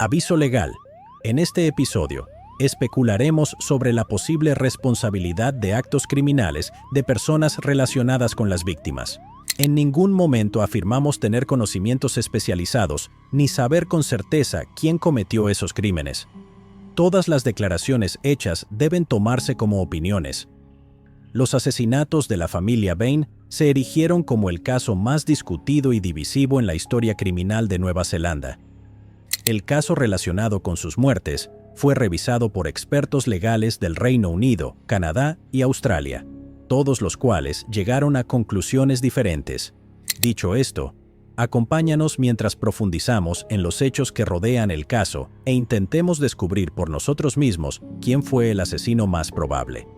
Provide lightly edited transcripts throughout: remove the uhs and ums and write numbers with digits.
Aviso legal. En este episodio, especularemos sobre la posible responsabilidad de actos criminales de personas relacionadas con las víctimas. En ningún momento afirmamos tener conocimientos especializados ni saber con certeza quién cometió esos crímenes. Todas las declaraciones hechas deben tomarse como opiniones. Los asesinatos de la familia Bain se erigieron como el caso más discutido y divisivo en la historia criminal de Nueva Zelanda. El caso relacionado con sus muertes fue revisado por expertos legales del Reino Unido, Canadá y Australia, todos los cuales llegaron a conclusiones diferentes. Dicho esto, acompáñanos mientras profundizamos en los hechos que rodean el caso e intentemos descubrir por nosotros mismos quién fue el asesino más probable.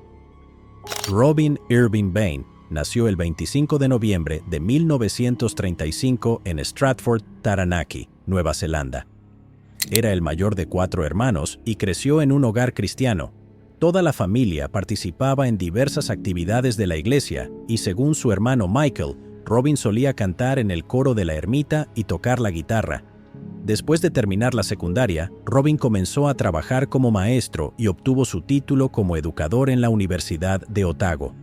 Robin Irving Bain nació el 25 de noviembre de 1935 en Stratford, Taranaki, Nueva Zelanda. Era el mayor de 4 hermanos y creció en un hogar cristiano. Toda la familia participaba en diversas actividades de la iglesia y, según su hermano Michael, Robin solía cantar en el coro de la ermita y tocar la guitarra. Después de terminar la secundaria, Robin comenzó a trabajar como maestro y obtuvo su título como educador en la Universidad de Otago.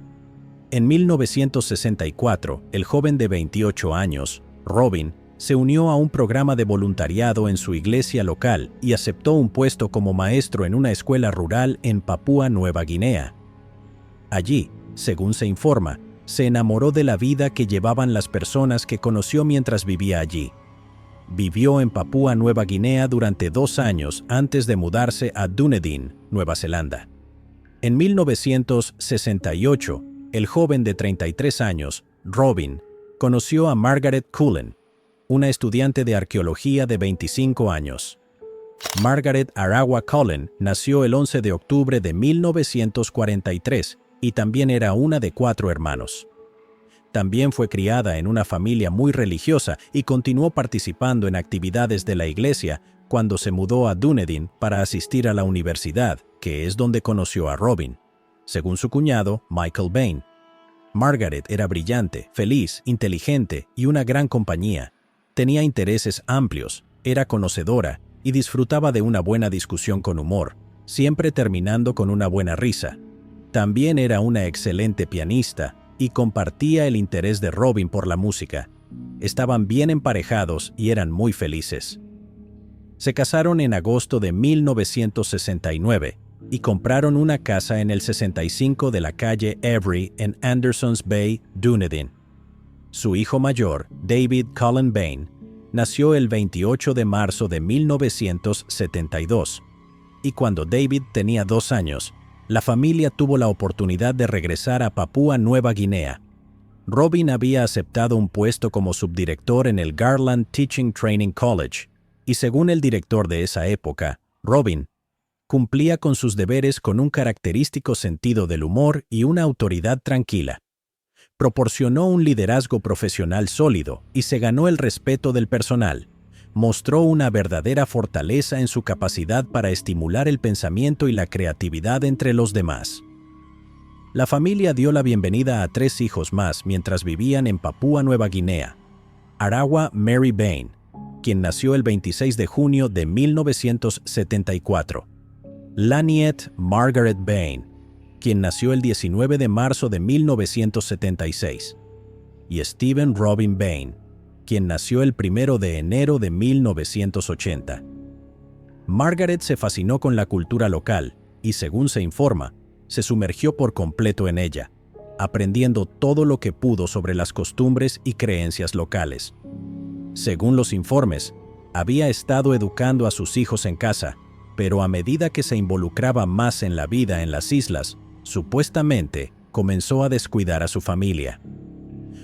En 1964, el joven de 28 años, Robin, se unió a un programa de voluntariado en su iglesia local y aceptó un puesto como maestro en una escuela rural en Papúa Nueva Guinea. Allí, según se informa, se enamoró de la vida que llevaban las personas que conoció mientras vivía allí. Vivió en Papúa Nueva Guinea durante 2 años antes de mudarse a Dunedin, Nueva Zelanda. En 1968, el joven de 33 años, Robin, conoció a Margaret Cullen, una estudiante de arqueología de 25 años. Margaret Aragua Cullen nació el 11 de octubre de 1943 y también era una de 4 hermanos. También fue criada en una familia muy religiosa y continuó participando en actividades de la iglesia cuando se mudó a Dunedin para asistir a la universidad, que es donde conoció a Robin, según su cuñado, Michael Bain. Margaret era brillante, feliz, inteligente y una gran compañía. Tenía intereses amplios, era conocedora y disfrutaba de una buena discusión con humor, siempre terminando con una buena risa. También era una excelente pianista y compartía el interés de Robin por la música. Estaban bien emparejados y eran muy felices. Se casaron en agosto de 1969 y compraron una casa en el 65 de la calle Avery en Andersons Bay, Dunedin. Su hijo mayor, David Cullen Bain, nació el 28 de marzo de 1972, y cuando David tenía 2 años, la familia tuvo la oportunidad de regresar a Papúa Nueva Guinea. Robin había aceptado un puesto como subdirector en el Garland Teaching Training College, y según el director de esa época, Robin cumplía con sus deberes con un característico sentido del humor y una autoridad tranquila. Proporcionó un liderazgo profesional sólido y se ganó el respeto del personal. Mostró una verdadera fortaleza en su capacidad para estimular el pensamiento y la creatividad entre los demás. La familia dio la bienvenida a 3 hijos más mientras vivían en Papúa Nueva Guinea. Aragua Mary Bain, quien nació el 26 de junio de 1974. Laniet Margaret Bain, quien nació el 19 de marzo de 1976, y Stephen Robin Bain, quien nació el 1 de enero de 1980. Margaret se fascinó con la cultura local y, según se informa, se sumergió por completo en ella, aprendiendo todo lo que pudo sobre las costumbres y creencias locales. Según los informes, había estado educando a sus hijos en casa, pero a medida que se involucraba más en la vida en las islas, supuestamente comenzó a descuidar a su familia.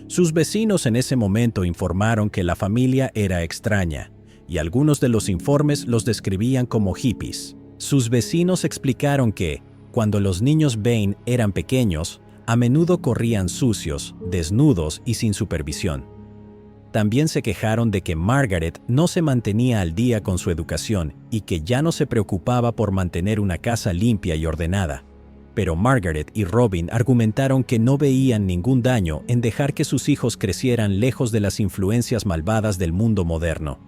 Sus vecinos en ese momento informaron que la familia era extraña, y algunos de los informes los describían como hippies. Sus vecinos explicaron que, cuando los niños Bain eran pequeños, a menudo corrían sucios, desnudos y sin supervisión. También se quejaron de que Margaret no se mantenía al día con su educación y que ya no se preocupaba por mantener una casa limpia y ordenada. Pero Margaret y Robin argumentaron que no veían ningún daño en dejar que sus hijos crecieran lejos de las influencias malvadas del mundo moderno.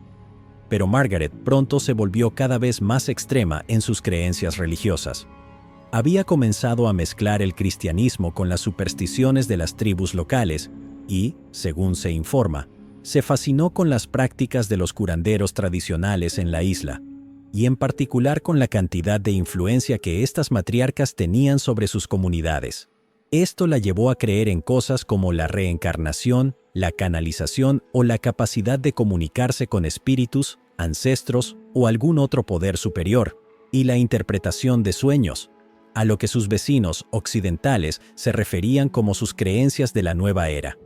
Pero Margaret pronto se volvió cada vez más extrema en sus creencias religiosas. Había comenzado a mezclar el cristianismo con las supersticiones de las tribus locales y, según se informa, se fascinó con las prácticas de los curanderos tradicionales en la isla, y en particular con la cantidad de influencia que estas matriarcas tenían sobre sus comunidades. Esto la llevó a creer en cosas como la reencarnación, la canalización o la capacidad de comunicarse con espíritus, ancestros o algún otro poder superior, y la interpretación de sueños, a lo que sus vecinos occidentales se referían como sus creencias de la nueva era.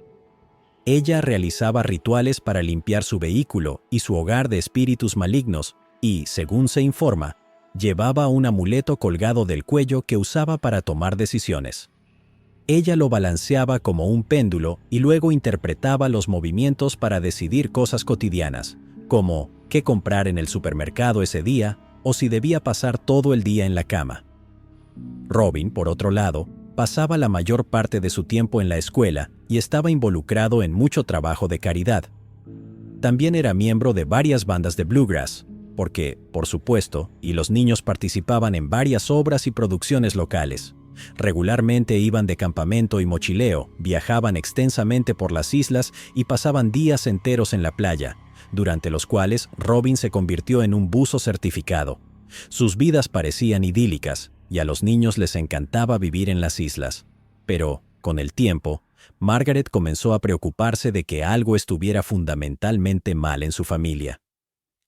Ella realizaba rituales para limpiar su vehículo y su hogar de espíritus malignos y, según se informa, llevaba un amuleto colgado del cuello que usaba para tomar decisiones. Ella lo balanceaba como un péndulo y luego interpretaba los movimientos para decidir cosas cotidianas, como qué comprar en el supermercado ese día o si debía pasar todo el día en la cama. Robin, por otro lado, pasaba la mayor parte de su tiempo en la escuela y estaba involucrado en mucho trabajo de caridad. También era miembro de varias bandas de bluegrass, porque, por supuesto, y los niños participaban en varias obras y producciones locales. Regularmente iban de campamento y mochileo, viajaban extensamente por las islas y pasaban días enteros en la playa, durante los cuales Robin se convirtió en un buzo certificado. Sus vidas parecían idílicas, y a los niños les encantaba vivir en las islas. Pero, con el tiempo, Margaret comenzó a preocuparse de que algo estuviera fundamentalmente mal en su familia.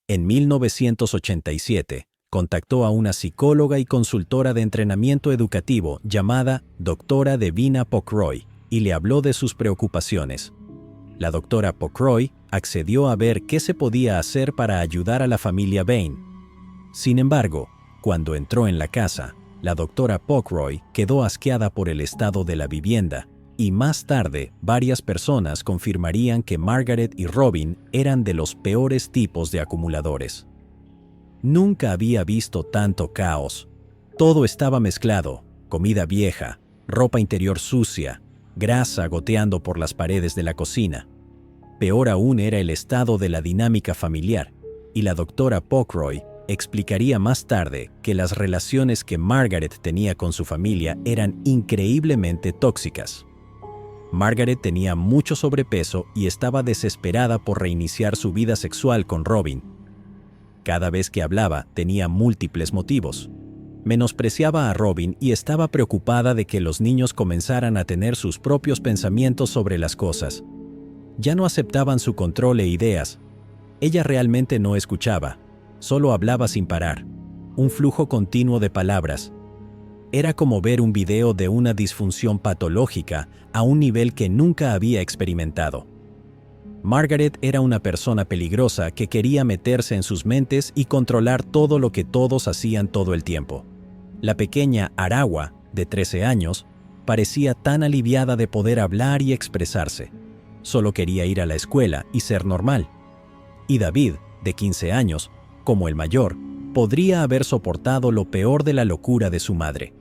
En 1987, contactó a una psicóloga y consultora de entrenamiento educativo llamada Dra. Davina Pockroy y le habló de sus preocupaciones. La Dra. Pockroy accedió a ver qué se podía hacer para ayudar a la familia Bain. Sin embargo, cuando entró en la casa, la Dra. Pockroy quedó asqueada por el estado de la vivienda, y más tarde varias personas confirmarían que Margaret y Robin eran de los peores tipos de acumuladores. Nunca había visto tanto caos. Todo estaba mezclado: comida vieja, ropa interior sucia, grasa goteando por las paredes de la cocina. Peor aún era el estado de la dinámica familiar, y la Dra. Pockroy explicaría más tarde que las relaciones que Margaret tenía con su familia eran increíblemente tóxicas. Margaret tenía mucho sobrepeso y estaba desesperada por reiniciar su vida sexual con Robin. Cada vez que hablaba tenía múltiples motivos. Menospreciaba a Robin y estaba preocupada de que los niños comenzaran a tener sus propios pensamientos sobre las cosas. Ya no aceptaban su control e ideas. Ella realmente no escuchaba, solo hablaba sin parar, un flujo continuo de palabras. Era como ver un video de una disfunción patológica a un nivel que nunca había experimentado. Margaret era una persona peligrosa que quería meterse en sus mentes y controlar todo lo que todos hacían todo el tiempo. La pequeña Aragua, de 13 años, parecía tan aliviada de poder hablar y expresarse. Solo quería ir a la escuela y ser normal. Y David, de 15 años, como el mayor, podría haber soportado lo peor de la locura de su madre.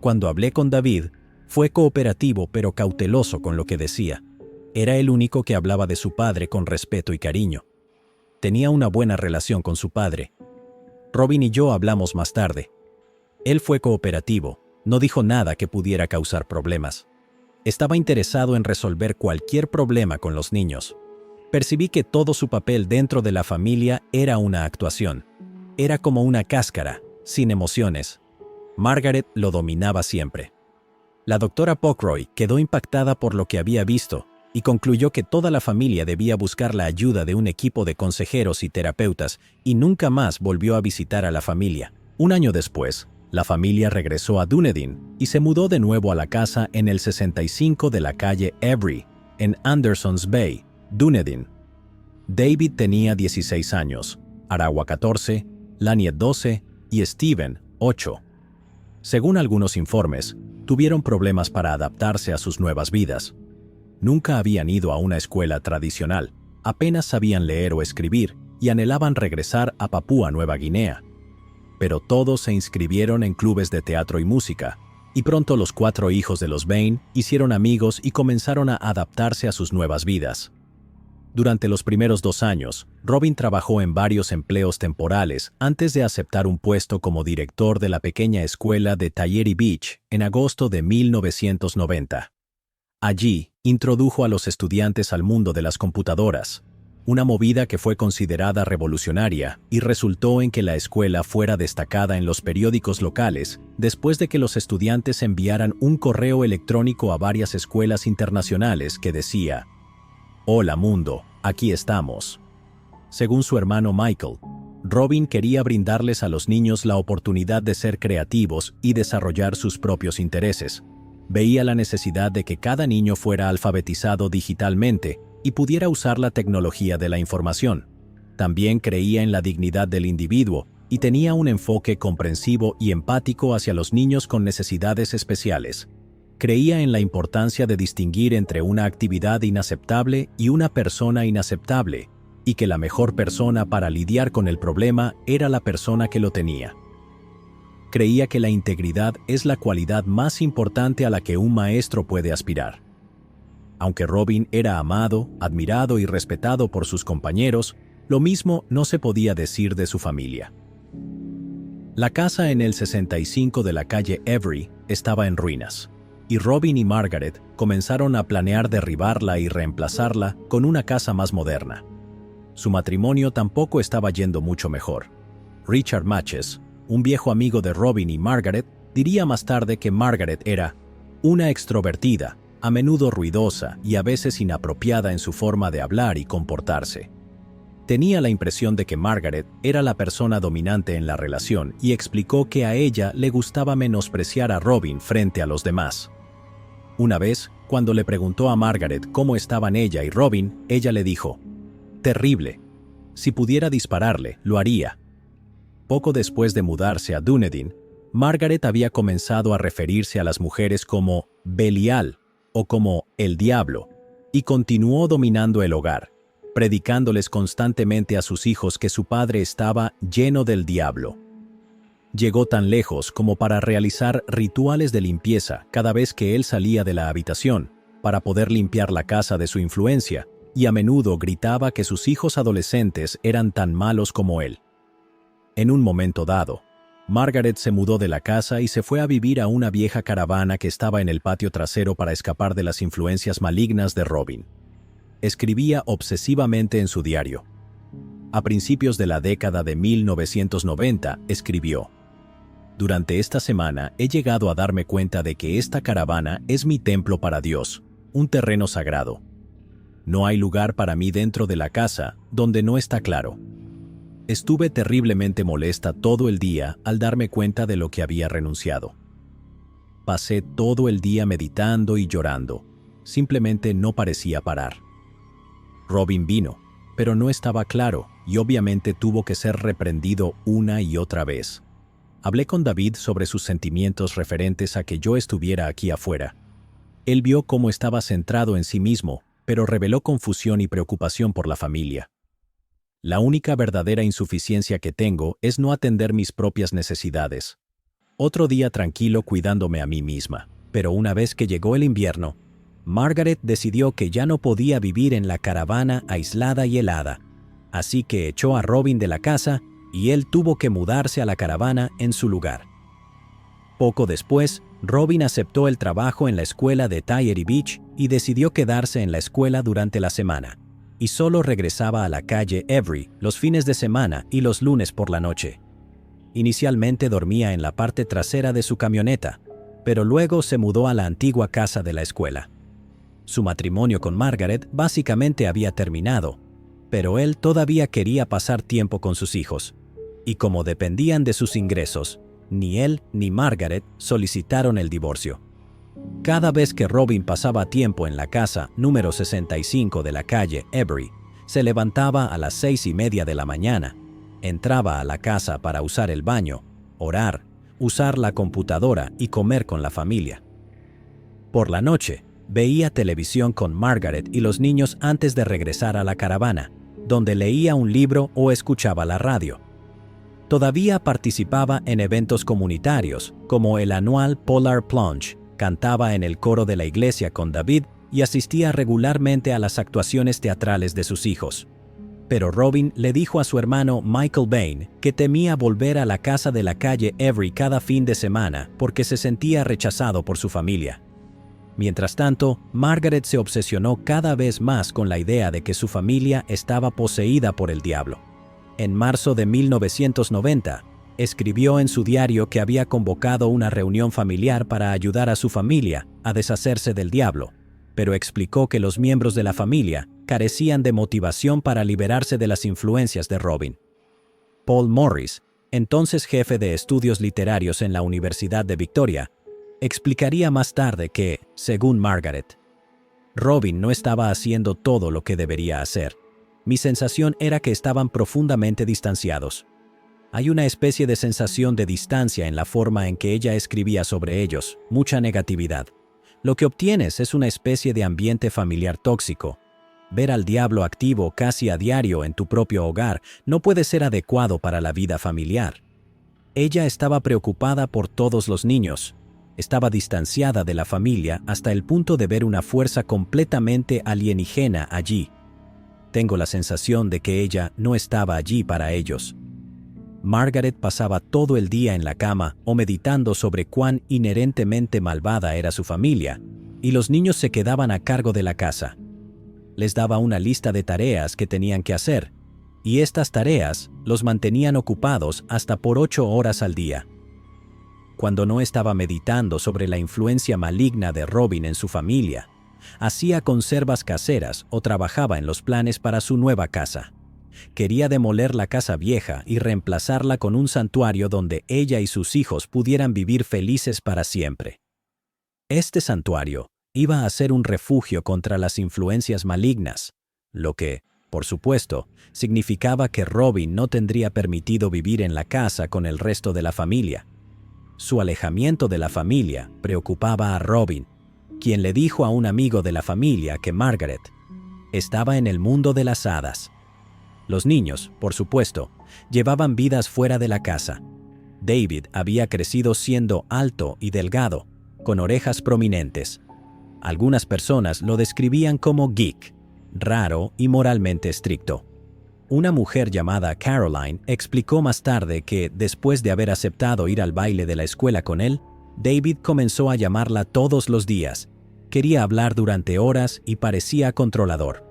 Cuando hablé con David, fue cooperativo pero cauteloso con lo que decía. Era el único que hablaba de su padre con respeto y cariño. Tenía una buena relación con su padre. Robin y yo hablamos más tarde. Él fue cooperativo, no dijo nada que pudiera causar problemas. Estaba interesado en resolver cualquier problema con los niños. Percibí que todo su papel dentro de la familia era una actuación. Era como una cáscara, sin emociones. Margaret lo dominaba siempre. La Dra. Pockroy quedó impactada por lo que había visto y concluyó que toda la familia debía buscar la ayuda de un equipo de consejeros y terapeutas, y nunca más volvió a visitar a la familia. Un año después, la familia regresó a Dunedin y se mudó de nuevo a la casa en el 65 de la calle Every, en Andersons Bay, Dunedin. David tenía 16 años, Aragua 14, Laniet 12 y Steven 8. Según algunos informes, tuvieron problemas para adaptarse a sus nuevas vidas. Nunca habían ido a una escuela tradicional, apenas sabían leer o escribir y anhelaban regresar a Papúa Nueva Guinea. Pero todos se inscribieron en clubes de teatro y música, y pronto los 4 hijos de los Bain hicieron amigos y comenzaron a adaptarse a sus nuevas vidas. Durante los primeros 2 años, Robin trabajó en varios empleos temporales antes de aceptar un puesto como director de la pequeña escuela de Tayeri Beach en agosto de 1990. Allí, introdujo a los estudiantes al mundo de las computadoras, una movida que fue considerada revolucionaria y resultó en que la escuela fuera destacada en los periódicos locales después de que los estudiantes enviaran un correo electrónico a varias escuelas internacionales que decía: «Hola mundo, aquí estamos». Según su hermano Michael, Robin quería brindarles a los niños la oportunidad de ser creativos y desarrollar sus propios intereses. Veía la necesidad de que cada niño fuera alfabetizado digitalmente y pudiera usar la tecnología de la información. También creía en la dignidad del individuo y tenía un enfoque comprensivo y empático hacia los niños con necesidades especiales. Creía en la importancia de distinguir entre una actividad inaceptable y una persona inaceptable, y que la mejor persona para lidiar con el problema era la persona que lo tenía. Creía que la integridad es la cualidad más importante a la que un maestro puede aspirar. Aunque Robin era amado, admirado y respetado por sus compañeros, lo mismo no se podía decir de su familia. La casa en el 65 de la calle Every estaba en ruinas, y Robin y Margaret comenzaron a planear derribarla y reemplazarla con una casa más moderna. Su matrimonio tampoco estaba yendo mucho mejor. Richard Matches, un viejo amigo de Robin y Margaret, diría más tarde que Margaret era una extrovertida, a menudo ruidosa y a veces inapropiada en su forma de hablar y comportarse. Tenía la impresión de que Margaret era la persona dominante en la relación y explicó que a ella le gustaba menospreciar a Robin frente a los demás. Una vez, cuando le preguntó a Margaret cómo estaban ella y Robin, ella le dijo: «Terrible. Si pudiera dispararle, lo haría». Poco después de mudarse a Dunedin, Margaret había comenzado a referirse a las mujeres como Belial o como el diablo, y continuó dominando el hogar, predicándoles constantemente a sus hijos que su padre estaba lleno del diablo. Llegó tan lejos como para realizar rituales de limpieza cada vez que él salía de la habitación, para poder limpiar la casa de su influencia, y a menudo gritaba que sus hijos adolescentes eran tan malos como él. En un momento dado, Margaret se mudó de la casa y se fue a vivir a una vieja caravana que estaba en el patio trasero para escapar de las influencias malignas de Robin. Escribía obsesivamente en su diario. A principios de la década de 1990, escribió: «Durante esta semana he llegado a darme cuenta de que esta caravana es mi templo para Dios, un terreno sagrado. No hay lugar para mí dentro de la casa donde no está claro». Estuve terriblemente molesta todo el día al darme cuenta de lo que había renunciado. Pasé todo el día meditando y llorando. Simplemente no parecía parar. Robin vino, pero no estaba claro y obviamente tuvo que ser reprendido una y otra vez. Hablé con David sobre sus sentimientos referentes a que yo estuviera aquí afuera. Él vio cómo estaba centrado en sí mismo, pero reveló confusión y preocupación por la familia. La única verdadera insuficiencia que tengo es no atender mis propias necesidades. Otro día tranquilo cuidándome a mí misma, pero una vez que llegó el invierno, Margaret decidió que ya no podía vivir en la caravana aislada y helada, así que echó a Robin de la casa y él tuvo que mudarse a la caravana en su lugar. Poco después, Robin aceptó el trabajo en la escuela de Tayeri Beach y decidió quedarse en la escuela durante la semana, y solo regresaba a la calle Every los fines de semana y los lunes por la noche. Inicialmente dormía en la parte trasera de su camioneta, pero luego se mudó a la antigua casa de la escuela. Su matrimonio con Margaret básicamente había terminado, pero él todavía quería pasar tiempo con sus hijos, y como dependían de sus ingresos, ni él ni Margaret solicitaron el divorcio. Cada vez que Robin pasaba tiempo en la casa número 65 de la calle Every, se levantaba a las 6:30 de la mañana, entraba a la casa para usar el baño, orar, usar la computadora y comer con la familia. Por la noche, veía televisión con Margaret y los niños antes de regresar a la caravana, donde leía un libro o escuchaba la radio. Todavía participaba en eventos comunitarios, como el anual Polar Plunge, cantaba en el coro de la iglesia con David y asistía regularmente a las actuaciones teatrales de sus hijos. Pero Robin le dijo a su hermano Michael Bain que temía volver a la casa de la calle Every cada fin de semana porque se sentía rechazado por su familia. Mientras tanto, Margaret se obsesionó cada vez más con la idea de que su familia estaba poseída por el diablo. En marzo de 1990, escribió en su diario que había convocado una reunión familiar para ayudar a su familia a deshacerse del diablo, pero explicó que los miembros de la familia carecían de motivación para liberarse de las influencias de Robin. Paul Morris, entonces jefe de estudios literarios en la Universidad de Victoria, explicaría más tarde que, según Margaret, Robin no estaba haciendo todo lo que debería hacer. Mi sensación era que estaban profundamente distanciados. Hay una especie de sensación de distancia en la forma en que ella escribía sobre ellos, mucha negatividad. Lo que obtienes es una especie de ambiente familiar tóxico. Ver al diablo activo casi a diario en tu propio hogar no puede ser adecuado para la vida familiar. Ella estaba preocupada por todos los niños. Estaba distanciada de la familia hasta el punto de ver una fuerza completamente alienígena allí. Tengo la sensación de que ella no estaba allí para ellos. Margaret pasaba todo el día en la cama o meditando sobre cuán inherentemente malvada era su familia, y los niños se quedaban a cargo de la casa. Les daba una lista de tareas que tenían que hacer, y estas tareas los mantenían ocupados hasta por 8 horas al día. Cuando no estaba meditando sobre la influencia maligna de Robin en su familia, hacía conservas caseras o trabajaba en los planes para su nueva casa. Quería demoler la casa vieja y reemplazarla con un santuario donde ella y sus hijos pudieran vivir felices para siempre. Este santuario iba a ser un refugio contra las influencias malignas, lo que, por supuesto, significaba que Robin no tendría permitido vivir en la casa con el resto de la familia. Su alejamiento de la familia preocupaba a Robin, quien le dijo a un amigo de la familia que Margaret estaba en el mundo de las hadas. Los niños, por supuesto, llevaban vidas fuera de la casa. David había crecido siendo alto y delgado, con orejas prominentes. Algunas personas lo describían como geek, raro y moralmente estricto. Una mujer llamada Caroline explicó más tarde que, después de haber aceptado ir al baile de la escuela con él, David comenzó a llamarla todos los días. Quería hablar durante horas y parecía controlador.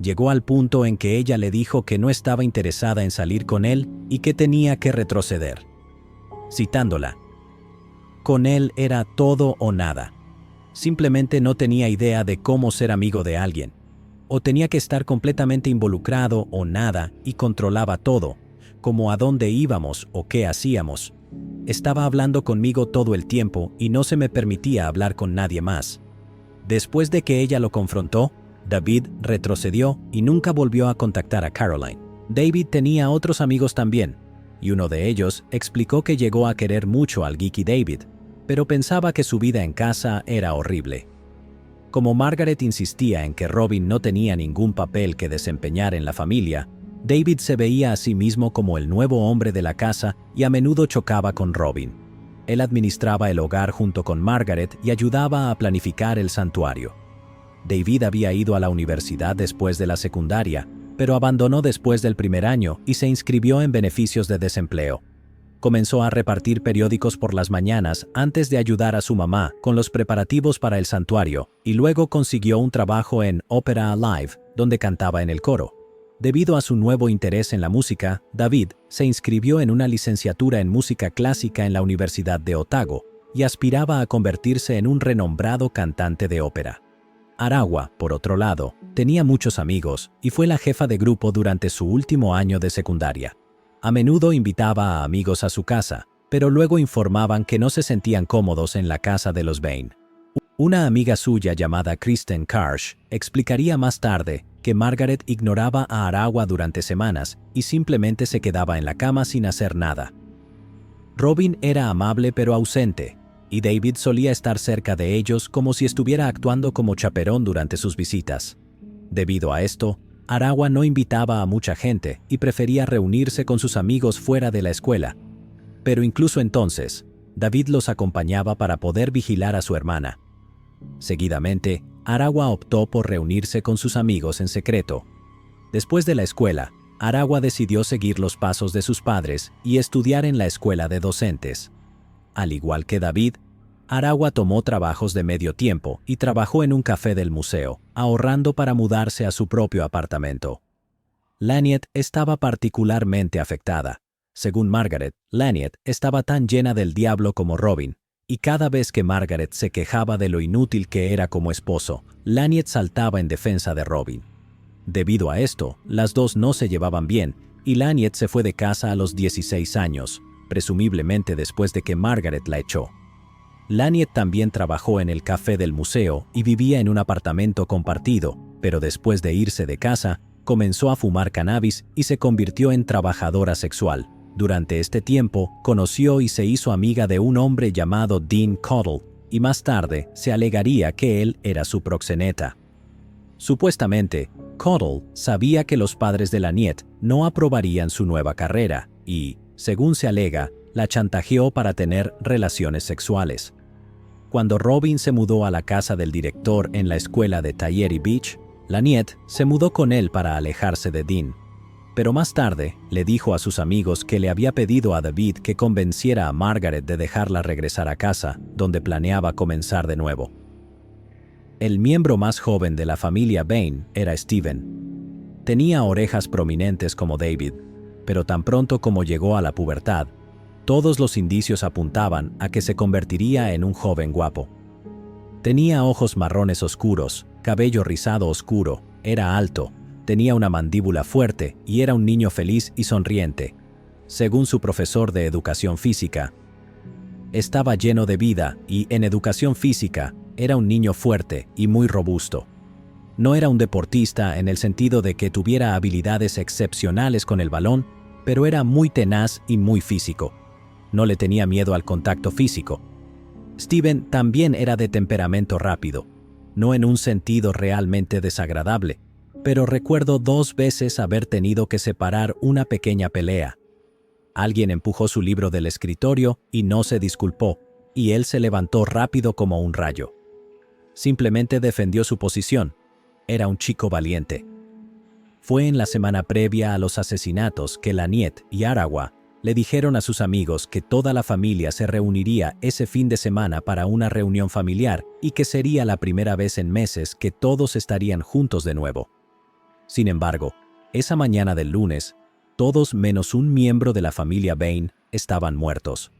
Llegó al punto en que ella le dijo que no estaba interesada en salir con él y que tenía que retroceder. Citándola, con él era todo o nada. Simplemente no tenía idea de cómo ser amigo de alguien. O tenía que estar completamente involucrado o nada y controlaba todo, como a dónde íbamos o qué hacíamos. Estaba hablando conmigo todo el tiempo y no se me permitía hablar con nadie más. Después de que ella lo confrontó, David retrocedió y nunca volvió a contactar a Caroline. David tenía otros amigos también, y uno de ellos explicó que llegó a querer mucho al geeky David, pero pensaba que su vida en casa era horrible. Como Margaret insistía en que Robin no tenía ningún papel que desempeñar en la familia, David se veía a sí mismo como el nuevo hombre de la casa y a menudo chocaba con Robin. Él administraba el hogar junto con Margaret y ayudaba a planificar el santuario. David había ido a la universidad después de la secundaria, pero abandonó después del primer año y se inscribió en beneficios de desempleo. Comenzó a repartir periódicos por las mañanas antes de ayudar a su mamá con los preparativos para el santuario y luego consiguió un trabajo en Opera Alive, donde cantaba en el coro. Debido a su nuevo interés en la música, David se inscribió en una licenciatura en música clásica en la Universidad de Otago y aspiraba a convertirse en un renombrado cantante de ópera. Aragua, por otro lado, tenía muchos amigos y fue la jefa de grupo durante su último año de secundaria. A menudo invitaba a amigos a su casa, pero luego informaban que no se sentían cómodos en la casa de los Bain. Una amiga suya llamada Kristen Karsh explicaría más tarde que Margaret ignoraba a Aragua durante semanas y simplemente se quedaba en la cama sin hacer nada. Robin era amable pero ausente, y David solía estar cerca de ellos como si estuviera actuando como chaperón durante sus visitas. Debido a esto, Aragua no invitaba a mucha gente y prefería reunirse con sus amigos fuera de la escuela. Pero incluso entonces, David los acompañaba para poder vigilar a su hermana. Seguidamente, Aragua optó por reunirse con sus amigos en secreto. Después de la escuela, Aragua decidió seguir los pasos de sus padres y estudiar en la escuela de docentes. Al igual que David, Aragua tomó trabajos de medio tiempo y trabajó en un café del museo, ahorrando para mudarse a su propio apartamento. Laniet estaba particularmente afectada. Según Margaret, Laniet estaba tan llena del diablo como Robin, y cada vez que Margaret se quejaba de lo inútil que era como esposo, Laniet saltaba en defensa de Robin. Debido a esto, las dos no se llevaban bien, y Laniet se fue de casa a los 16 años, presumiblemente después de que Margaret la echó. Laniet también trabajó en el café del museo y vivía en un apartamento compartido, pero después de irse de casa, comenzó a fumar cannabis y se convirtió en trabajadora sexual. Durante este tiempo, conoció y se hizo amiga de un hombre llamado Dean Cottle, y más tarde se alegaría que él era su proxeneta. Supuestamente, Cottle sabía que los padres de Laniet no aprobarían su nueva carrera y, según se alega, la chantajeó para tener relaciones sexuales. Cuando Robin se mudó a la casa del director en la escuela de Tayeri Beach, Laniet se mudó con él para alejarse de Dean. Pero más tarde le dijo a sus amigos que le había pedido a David que convenciera a Margaret de dejarla regresar a casa, donde planeaba comenzar de nuevo. El miembro más joven de la familia Bain era Steven. Tenía orejas prominentes como David, pero tan pronto como llegó a la pubertad, todos los indicios apuntaban a que se convertiría en un joven guapo. Tenía ojos marrones oscuros, cabello rizado oscuro, era alto, tenía una mandíbula fuerte y era un niño feliz y sonriente. Según su profesor de educación física, estaba lleno de vida y, en educación física, era un niño fuerte y muy robusto. No era un deportista en el sentido de que tuviera habilidades excepcionales con el balón, pero era muy tenaz y muy físico. No le tenía miedo al contacto físico. Steven también era de temperamento rápido, no en un sentido realmente desagradable, pero recuerdo 2 veces haber tenido que separar una pequeña pelea. Alguien empujó su libro del escritorio y no se disculpó, y él se levantó rápido como un rayo. Simplemente defendió su posición. Era un chico valiente. Fue en la semana previa a los asesinatos que Laniet y Aragua le dijeron a sus amigos que toda la familia se reuniría ese fin de semana para una reunión familiar y que sería la primera vez en meses que todos estarían juntos de nuevo. Sin embargo, esa mañana del lunes, todos menos un miembro de la familia Bain estaban muertos.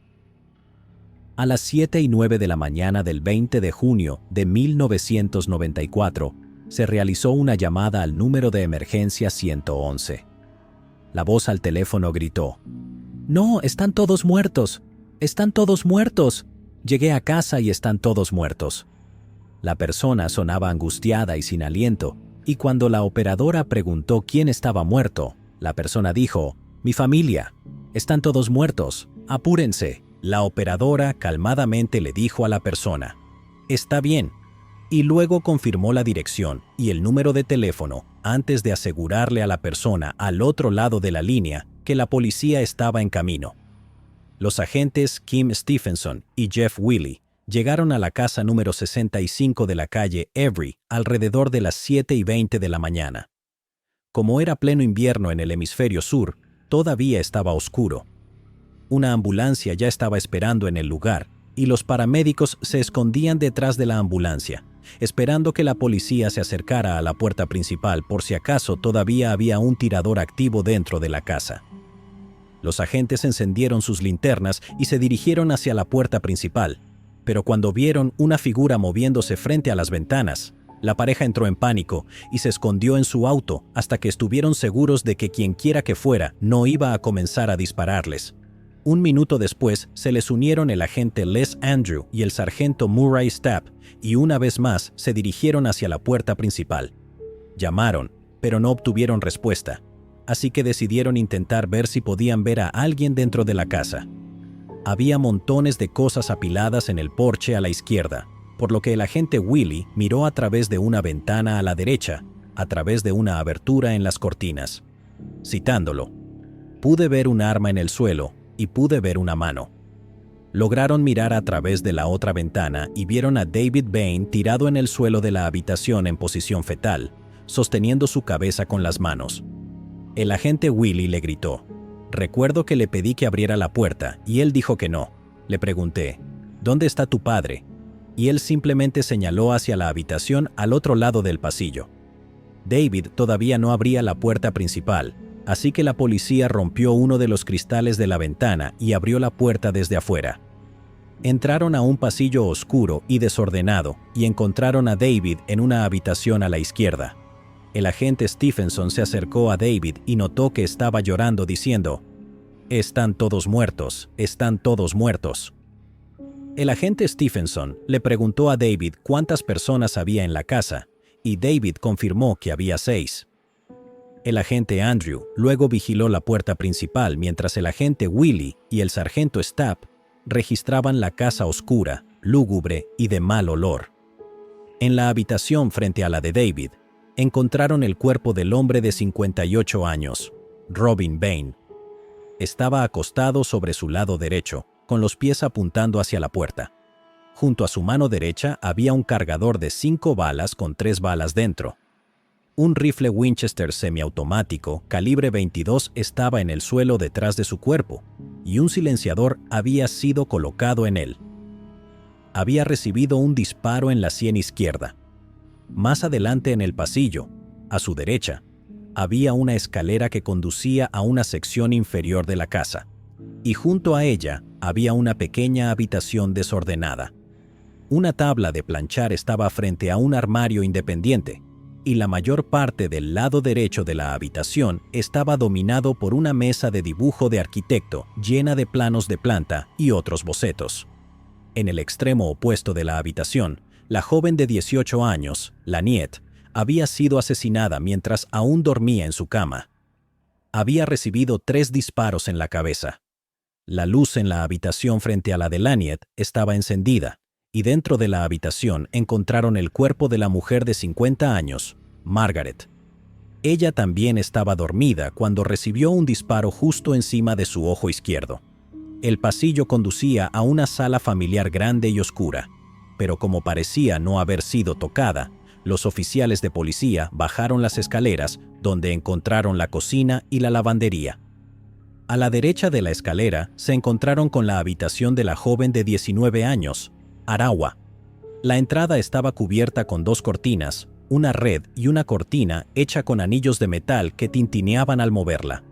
A las 7:09 de la mañana del 20 de junio de 1994, se realizó una llamada al número de emergencia 111. La voz al teléfono gritó: «No, están todos muertos. Están todos muertos. Llegué a casa y están todos muertos». La persona sonaba angustiada y sin aliento, y cuando la operadora preguntó quién estaba muerto, la persona dijo: «Mi familia. Están todos muertos. Apúrense». La operadora calmadamente le dijo a la persona: «Está bien», y luego confirmó la dirección y el número de teléfono antes de asegurarle a la persona al otro lado de la línea que la policía estaba en camino. Los agentes Kim Stephenson y Jeff Willey llegaron a la casa número 65 de la calle Every alrededor de las 7:20 de la mañana. Como era pleno invierno en el hemisferio sur, todavía estaba oscuro. Una ambulancia ya estaba esperando en el lugar, y los paramédicos se escondían detrás de la ambulancia, esperando que la policía se acercara a la puerta principal por si acaso todavía había un tirador activo dentro de la casa. Los agentes encendieron sus linternas y se dirigieron hacia la puerta principal, pero cuando vieron una figura moviéndose frente a las ventanas, la pareja entró en pánico y se escondió en su auto hasta que estuvieron seguros de que quienquiera que fuera no iba a comenzar a dispararles. 1 minuto después se les unieron el agente Les Andrew y el sargento Murray Stapp, y una vez más se dirigieron hacia la puerta principal. Llamaron, pero no obtuvieron respuesta, así que decidieron intentar ver si podían ver a alguien dentro de la casa. Había montones de cosas apiladas en el porche a la izquierda, por lo que el agente Willey miró a través de una ventana a la derecha, a través de una abertura en las cortinas. Citándolo: «Pude ver un arma en el suelo y pude ver una mano». Lograron mirar a través de la otra ventana y vieron a David Bain tirado en el suelo de la habitación en posición fetal, sosteniendo su cabeza con las manos. El agente Willie le gritó. Recuerdo que le pedí que abriera la puerta y él dijo que no. Le pregunté, ¿dónde está tu padre? Y él simplemente señaló hacia la habitación al otro lado del pasillo. David todavía no abría la puerta principal, así que la policía rompió uno de los cristales de la ventana y abrió la puerta desde afuera. Entraron a un pasillo oscuro y desordenado y encontraron a David en una habitación a la izquierda. El agente Stephenson se acercó a David y notó que estaba llorando diciendo, «Están todos muertos, están todos muertos». El agente Stephenson le preguntó a David cuántas personas había en la casa, y David confirmó que había 6. El agente Andrew luego vigiló la puerta principal mientras el agente Willie y el sargento Stapp registraban la casa oscura, lúgubre y de mal olor. En la habitación frente a la de David, encontraron el cuerpo del hombre de 58 años, Robin Bain. Estaba acostado sobre su lado derecho, con los pies apuntando hacia la puerta. Junto a su mano derecha había un cargador de 5 balas con 3 balas dentro. Un rifle Winchester semiautomático calibre 22 estaba en el suelo detrás de su cuerpo, y un silenciador había sido colocado en él. Había recibido un disparo en la sien izquierda. Más adelante en el pasillo, a su derecha, había una escalera que conducía a una sección inferior de la casa, y junto a ella había una pequeña habitación desordenada. Una tabla de planchar estaba frente a un armario independiente, y la mayor parte del lado derecho de la habitación estaba dominado por una mesa de dibujo de arquitecto llena de planos de planta y otros bocetos. En el extremo opuesto de la habitación, la joven de 18 años, Laniet, había sido asesinada mientras aún dormía en su cama. Había recibido 3 disparos en la cabeza. La luz en la habitación frente a la de Laniet estaba encendida, y dentro de la habitación encontraron el cuerpo de la mujer de 50 años, Margaret. Ella también estaba dormida cuando recibió un disparo justo encima de su ojo izquierdo. El pasillo conducía a una sala familiar grande y oscura, pero como parecía no haber sido tocada, los oficiales de policía bajaron las escaleras donde encontraron la cocina y la lavandería. A la derecha de la escalera se encontraron con la habitación de la joven de 19 años, Arawa. La entrada estaba cubierta con 2 cortinas, una red y una cortina hecha con anillos de metal que tintineaban al moverla.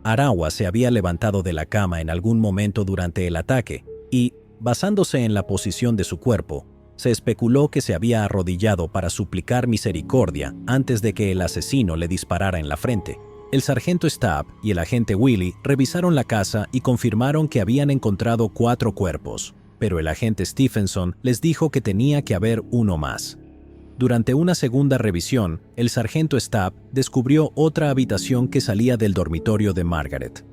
Arawa se había levantado de la cama en algún momento durante el ataque y, basándose en la posición de su cuerpo, se especuló que se había arrodillado para suplicar misericordia antes de que el asesino le disparara en la frente. El sargento Stapp y el agente Willie revisaron la casa y confirmaron que habían encontrado 4 cuerpos, pero el agente Stephenson les dijo que tenía que haber uno más. Durante una segunda revisión, el sargento Stapp descubrió otra habitación que salía del dormitorio de Margaret.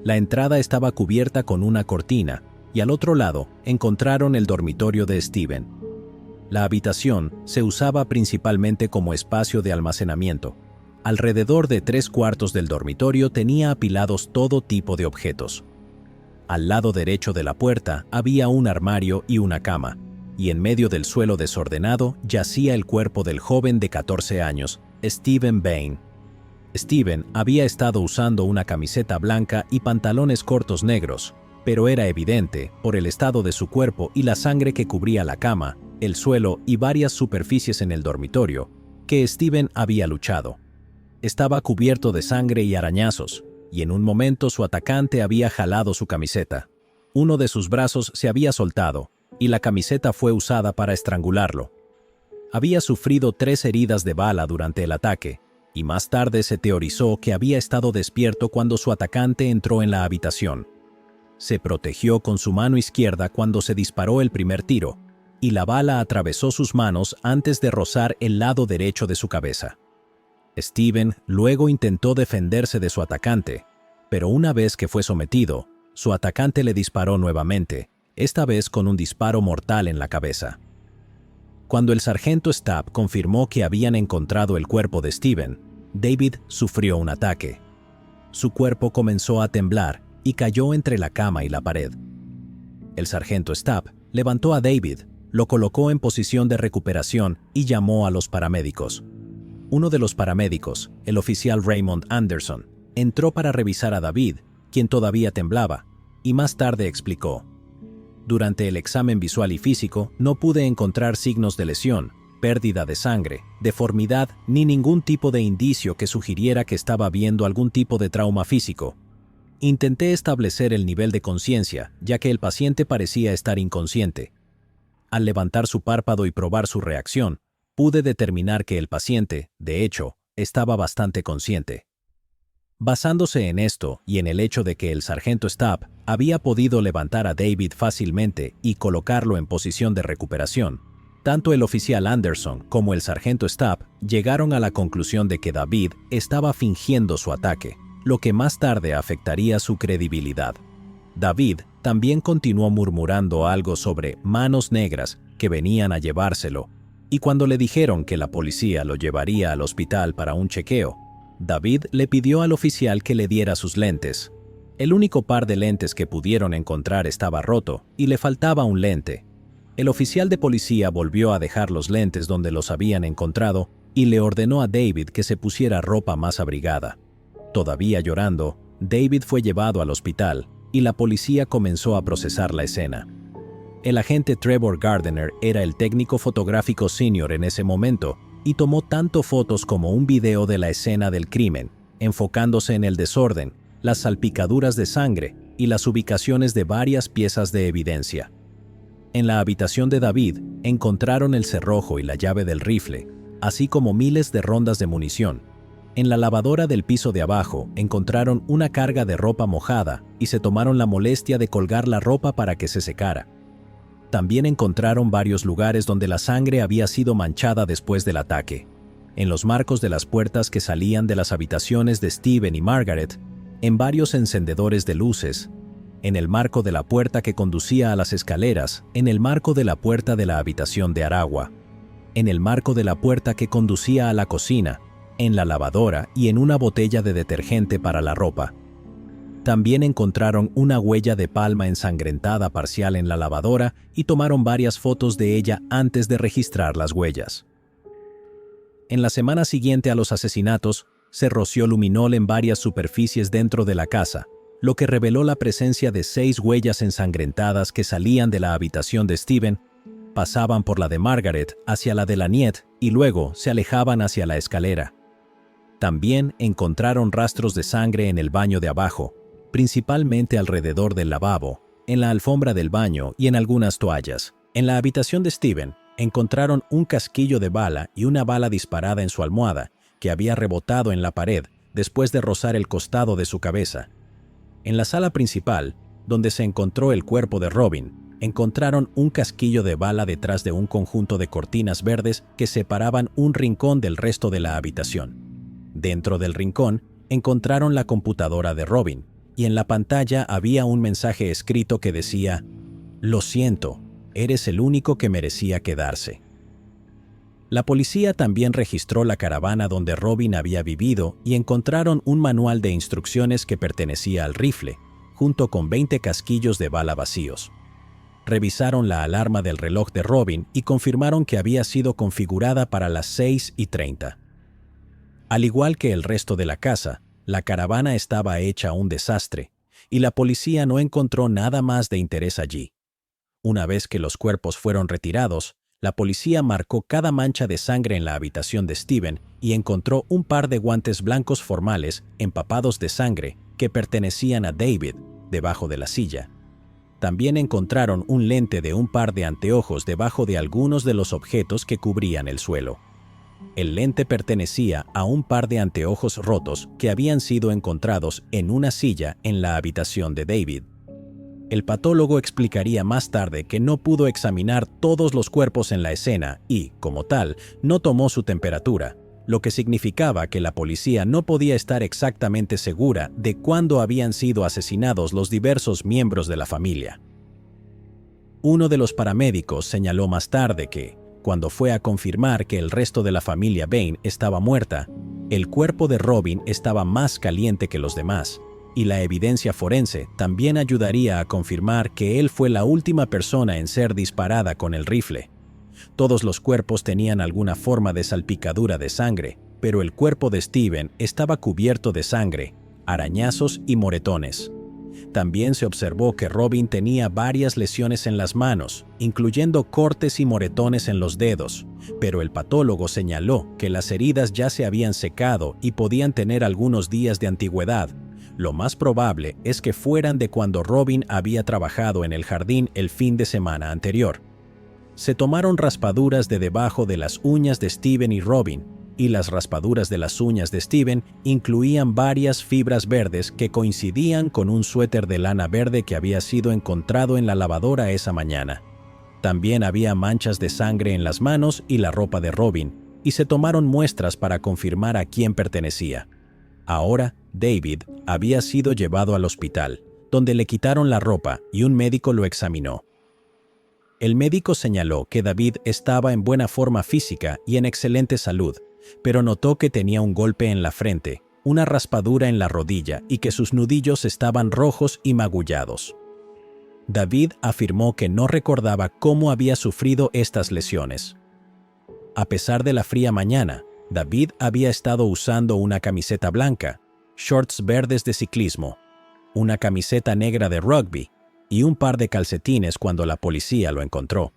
La entrada estaba cubierta con una cortina, y al otro lado encontraron el dormitorio de Steven. La habitación se usaba principalmente como espacio de almacenamiento. Alrededor de 3/4 del dormitorio tenía apilados todo tipo de objetos. Al lado derecho de la puerta había un armario y una cama, y en medio del suelo desordenado yacía el cuerpo del joven de 14 años, Stephen Bain. Stephen había estado usando una camiseta blanca y pantalones cortos negros, pero era evidente, por el estado de su cuerpo y la sangre que cubría la cama, el suelo y varias superficies en el dormitorio, que Stephen había luchado. Estaba cubierto de sangre y arañazos, y en un momento su atacante había jalado su camiseta. Uno de sus brazos se había soltado, y la camiseta fue usada para estrangularlo. Había sufrido 3 heridas de bala durante el ataque, y más tarde se teorizó que había estado despierto cuando su atacante entró en la habitación. Se protegió con su mano izquierda cuando se disparó el primer tiro, y la bala atravesó sus manos antes de rozar el lado derecho de su cabeza. Stephen luego intentó defenderse de su atacante, pero una vez que fue sometido, su atacante le disparó nuevamente, esta vez con un disparo mortal en la cabeza. Cuando el sargento Stapp confirmó que habían encontrado el cuerpo de Stephen, David sufrió un ataque. Su cuerpo comenzó a temblar y cayó entre la cama y la pared. El sargento Stapp levantó a David, lo colocó en posición de recuperación y llamó a los paramédicos. Uno de los paramédicos, el oficial Raymond Anderson, entró para revisar a David, quien todavía temblaba, y más tarde explicó: durante el examen visual y físico no pude encontrar signos de lesión, pérdida de sangre, deformidad ni ningún tipo de indicio que sugiriera que estaba viendo algún tipo de trauma físico. Intenté establecer el nivel de conciencia, ya que el paciente parecía estar inconsciente. Al levantar su párpado y probar su reacción, pude determinar que el paciente, de hecho, estaba bastante consciente. Basándose en esto y en el hecho de que el sargento Stapp había podido levantar a David fácilmente y colocarlo en posición de recuperación, tanto el oficial Anderson como el sargento Stapp llegaron a la conclusión de que David estaba fingiendo su ataque, lo que más tarde afectaría su credibilidad. David también continuó murmurando algo sobre manos negras que venían a llevárselo, y cuando le dijeron que la policía lo llevaría al hospital para un chequeo, David le pidió al oficial que le diera sus lentes. El único par de lentes que pudieron encontrar estaba roto y le faltaba un lente. El oficial de policía volvió a dejar los lentes donde los habían encontrado y le ordenó a David que se pusiera ropa más abrigada. Todavía llorando, David fue llevado al hospital y la policía comenzó a procesar la escena. El agente Trevor Gardner era el técnico fotográfico senior en ese momento y tomó tanto fotos como un video de la escena del crimen, enfocándose en el desorden, las salpicaduras de sangre y las ubicaciones de varias piezas de evidencia. En la habitación de David encontraron el cerrojo y la llave del rifle, así como miles de rondas de munición. En la lavadora del piso de abajo encontraron una carga de ropa mojada y se tomaron la molestia de colgar la ropa para que se secara. También encontraron varios lugares donde la sangre había sido manchada después del ataque. En los marcos de las puertas que salían de las habitaciones de Steven y Margaret, en varios encendedores de luces, en el marco de la puerta que conducía a las escaleras, en el marco de la puerta de la habitación de Aragua, en el marco de la puerta que conducía a la cocina, en la lavadora y en una botella de detergente para la ropa. También encontraron una huella de palma ensangrentada parcial en la lavadora y tomaron varias fotos de ella antes de registrar las huellas. En la semana siguiente a los asesinatos, se roció luminol en varias superficies dentro de la casa, lo que reveló la presencia de 6 huellas ensangrentadas que salían de la habitación de Steven, pasaban por la de Margaret hacia la de Laniet y luego se alejaban hacia la escalera. También encontraron rastros de sangre en el baño de abajo, principalmente alrededor del lavabo, en la alfombra del baño y en algunas toallas. En la habitación de Steven encontraron un casquillo de bala y una bala disparada en su almohada, que había rebotado en la pared después de rozar el costado de su cabeza. En la sala principal, donde se encontró el cuerpo de Robin, encontraron un casquillo de bala detrás de un conjunto de cortinas verdes que separaban un rincón del resto de la habitación. Dentro del rincón, encontraron la computadora de Robin, y en la pantalla había un mensaje escrito que decía: «Lo siento, eres el único que merecía quedarse». La policía también registró la caravana donde Robin había vivido y encontraron un manual de instrucciones que pertenecía al rifle, junto con 20 casquillos de bala vacíos. Revisaron la alarma del reloj de Robin y confirmaron que había sido configurada para las 6:30. Al igual que el resto de la casa, la caravana estaba hecha un desastre, y la policía no encontró nada más de interés allí. Una vez que los cuerpos fueron retirados, la policía marcó cada mancha de sangre en la habitación de Steven y encontró un par de guantes blancos formales empapados de sangre que pertenecían a David debajo de la silla. También encontraron un lente de un par de anteojos debajo de algunos de los objetos que cubrían el suelo. El lente pertenecía a un par de anteojos rotos que habían sido encontrados en una silla en la habitación de David. El patólogo explicaría más tarde que no pudo examinar todos los cuerpos en la escena y, como tal, no tomó su temperatura, lo que significaba que la policía no podía estar exactamente segura de cuándo habían sido asesinados los diversos miembros de la familia. Uno de los paramédicos señaló más tarde que, cuando fue a confirmar que el resto de la familia Bain estaba muerta, el cuerpo de Robin estaba más caliente que los demás, y la evidencia forense también ayudaría a confirmar que él fue la última persona en ser disparada con el rifle. Todos los cuerpos tenían alguna forma de salpicadura de sangre, pero el cuerpo de Steven estaba cubierto de sangre, arañazos y moretones. También se observó que Robin tenía varias lesiones en las manos, incluyendo cortes y moretones en los dedos, pero el patólogo señaló que las heridas ya se habían secado y podían tener algunos días de antigüedad. Lo más probable es que fueran de cuando Robin había trabajado en el jardín el fin de semana anterior. Se tomaron raspaduras de debajo de las uñas de Steven y Robin, y las raspaduras de las uñas de Steven incluían varias fibras verdes que coincidían con un suéter de lana verde que había sido encontrado en la lavadora esa mañana. También había manchas de sangre en las manos y la ropa de Robin, y se tomaron muestras para confirmar a quién pertenecía. Ahora, David había sido llevado al hospital, donde le quitaron la ropa y un médico lo examinó. El médico señaló que David estaba en buena forma física y en excelente salud, pero notó que tenía un golpe en la frente, una raspadura en la rodilla y que sus nudillos estaban rojos y magullados. David afirmó que no recordaba cómo había sufrido estas lesiones. A pesar de la fría mañana, David había estado usando una camiseta blanca, shorts verdes de ciclismo, una camiseta negra de rugby y un par de calcetines cuando la policía lo encontró.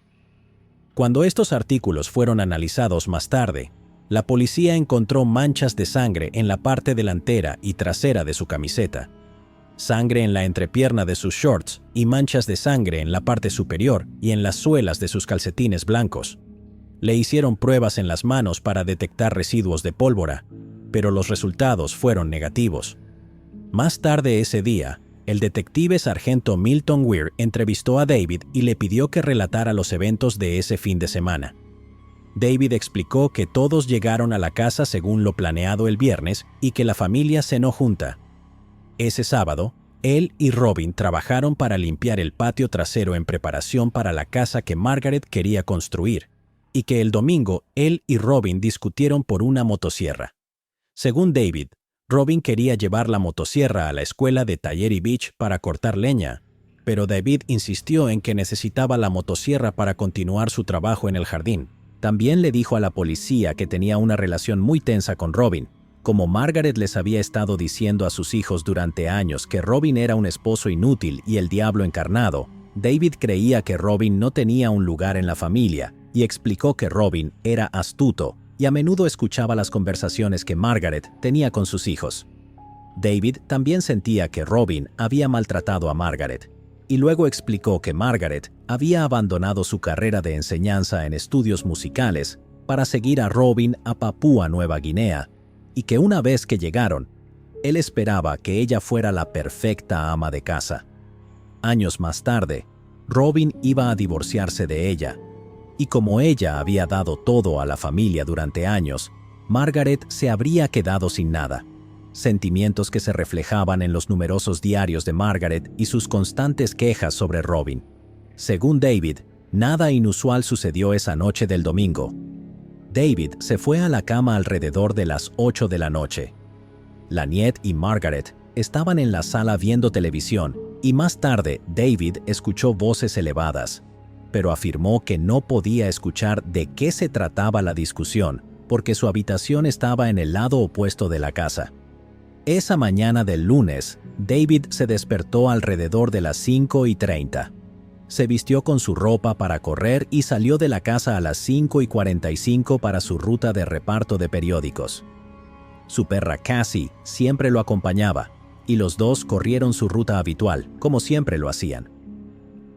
Cuando estos artículos fueron analizados más tarde, la policía encontró manchas de sangre en la parte delantera y trasera de su camiseta, sangre en la entrepierna de sus shorts y manchas de sangre en la parte superior y en las suelas de sus calcetines blancos. Le hicieron pruebas en las manos para detectar residuos de pólvora, pero los resultados fueron negativos. Más tarde ese día, el detective sargento Milton Weir entrevistó a David y le pidió que relatara los eventos de ese fin de semana. David explicó que todos llegaron a la casa según lo planeado el viernes y que la familia cenó junta. Ese sábado, él y Robin trabajaron para limpiar el patio trasero en preparación para la casa que Margaret quería construir, y que el domingo él y Robin discutieron por una motosierra. Según David, Robin quería llevar la motosierra a la escuela de Tallery Beach para cortar leña, pero David insistió en que necesitaba la motosierra para continuar su trabajo en el jardín. También le dijo a la policía que tenía una relación muy tensa con Robin, como Margaret les había estado diciendo a sus hijos durante años que Robin era un esposo inútil y el diablo encarnado. David creía que Robin no tenía un lugar en la familia y explicó que Robin era astuto y a menudo escuchaba las conversaciones que Margaret tenía con sus hijos. David también sentía que Robin había maltratado a Margaret, y luego explicó que Margaret había abandonado su carrera de enseñanza en estudios musicales para seguir a Robin a Papúa Nueva Guinea, y que una vez que llegaron, él esperaba que ella fuera la perfecta ama de casa. Años más tarde, Robin iba a divorciarse de ella, y como ella había dado todo a la familia durante años, Margaret se habría quedado sin nada. Sentimientos que se reflejaban en los numerosos diarios de Margaret y sus constantes quejas sobre Robin. Según David, nada inusual sucedió esa noche del domingo. David se fue a la cama alrededor de las 8 de la noche. Lynette y Margaret estaban en la sala viendo televisión y más tarde David escuchó voces elevadas, pero afirmó que no podía escuchar de qué se trataba la discusión porque su habitación estaba en el lado opuesto de la casa. Esa mañana del lunes, David se despertó alrededor de las 5:30. Se vistió con su ropa para correr y salió de la casa a las 5:45 para su ruta de reparto de periódicos. Su perra Cassie siempre lo acompañaba, y los dos corrieron su ruta habitual, como siempre lo hacían.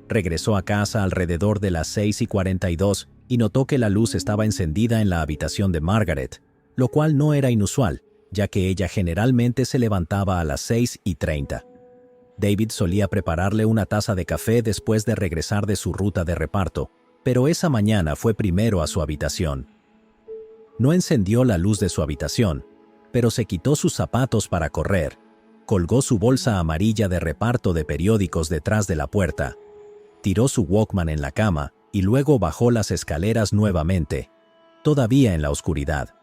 Regresó a casa alrededor de las 6:42 y notó que la luz estaba encendida en la habitación de Margaret, lo cual no era inusual, ya que ella generalmente se levantaba a las 6:30. David solía prepararle una taza de café después de regresar de su ruta de reparto, pero esa mañana fue primero a su habitación. No encendió la luz de su habitación, pero se quitó sus zapatos para correr, colgó su bolsa amarilla de reparto de periódicos detrás de la puerta, tiró su Walkman en la cama y luego bajó las escaleras nuevamente, todavía en la oscuridad.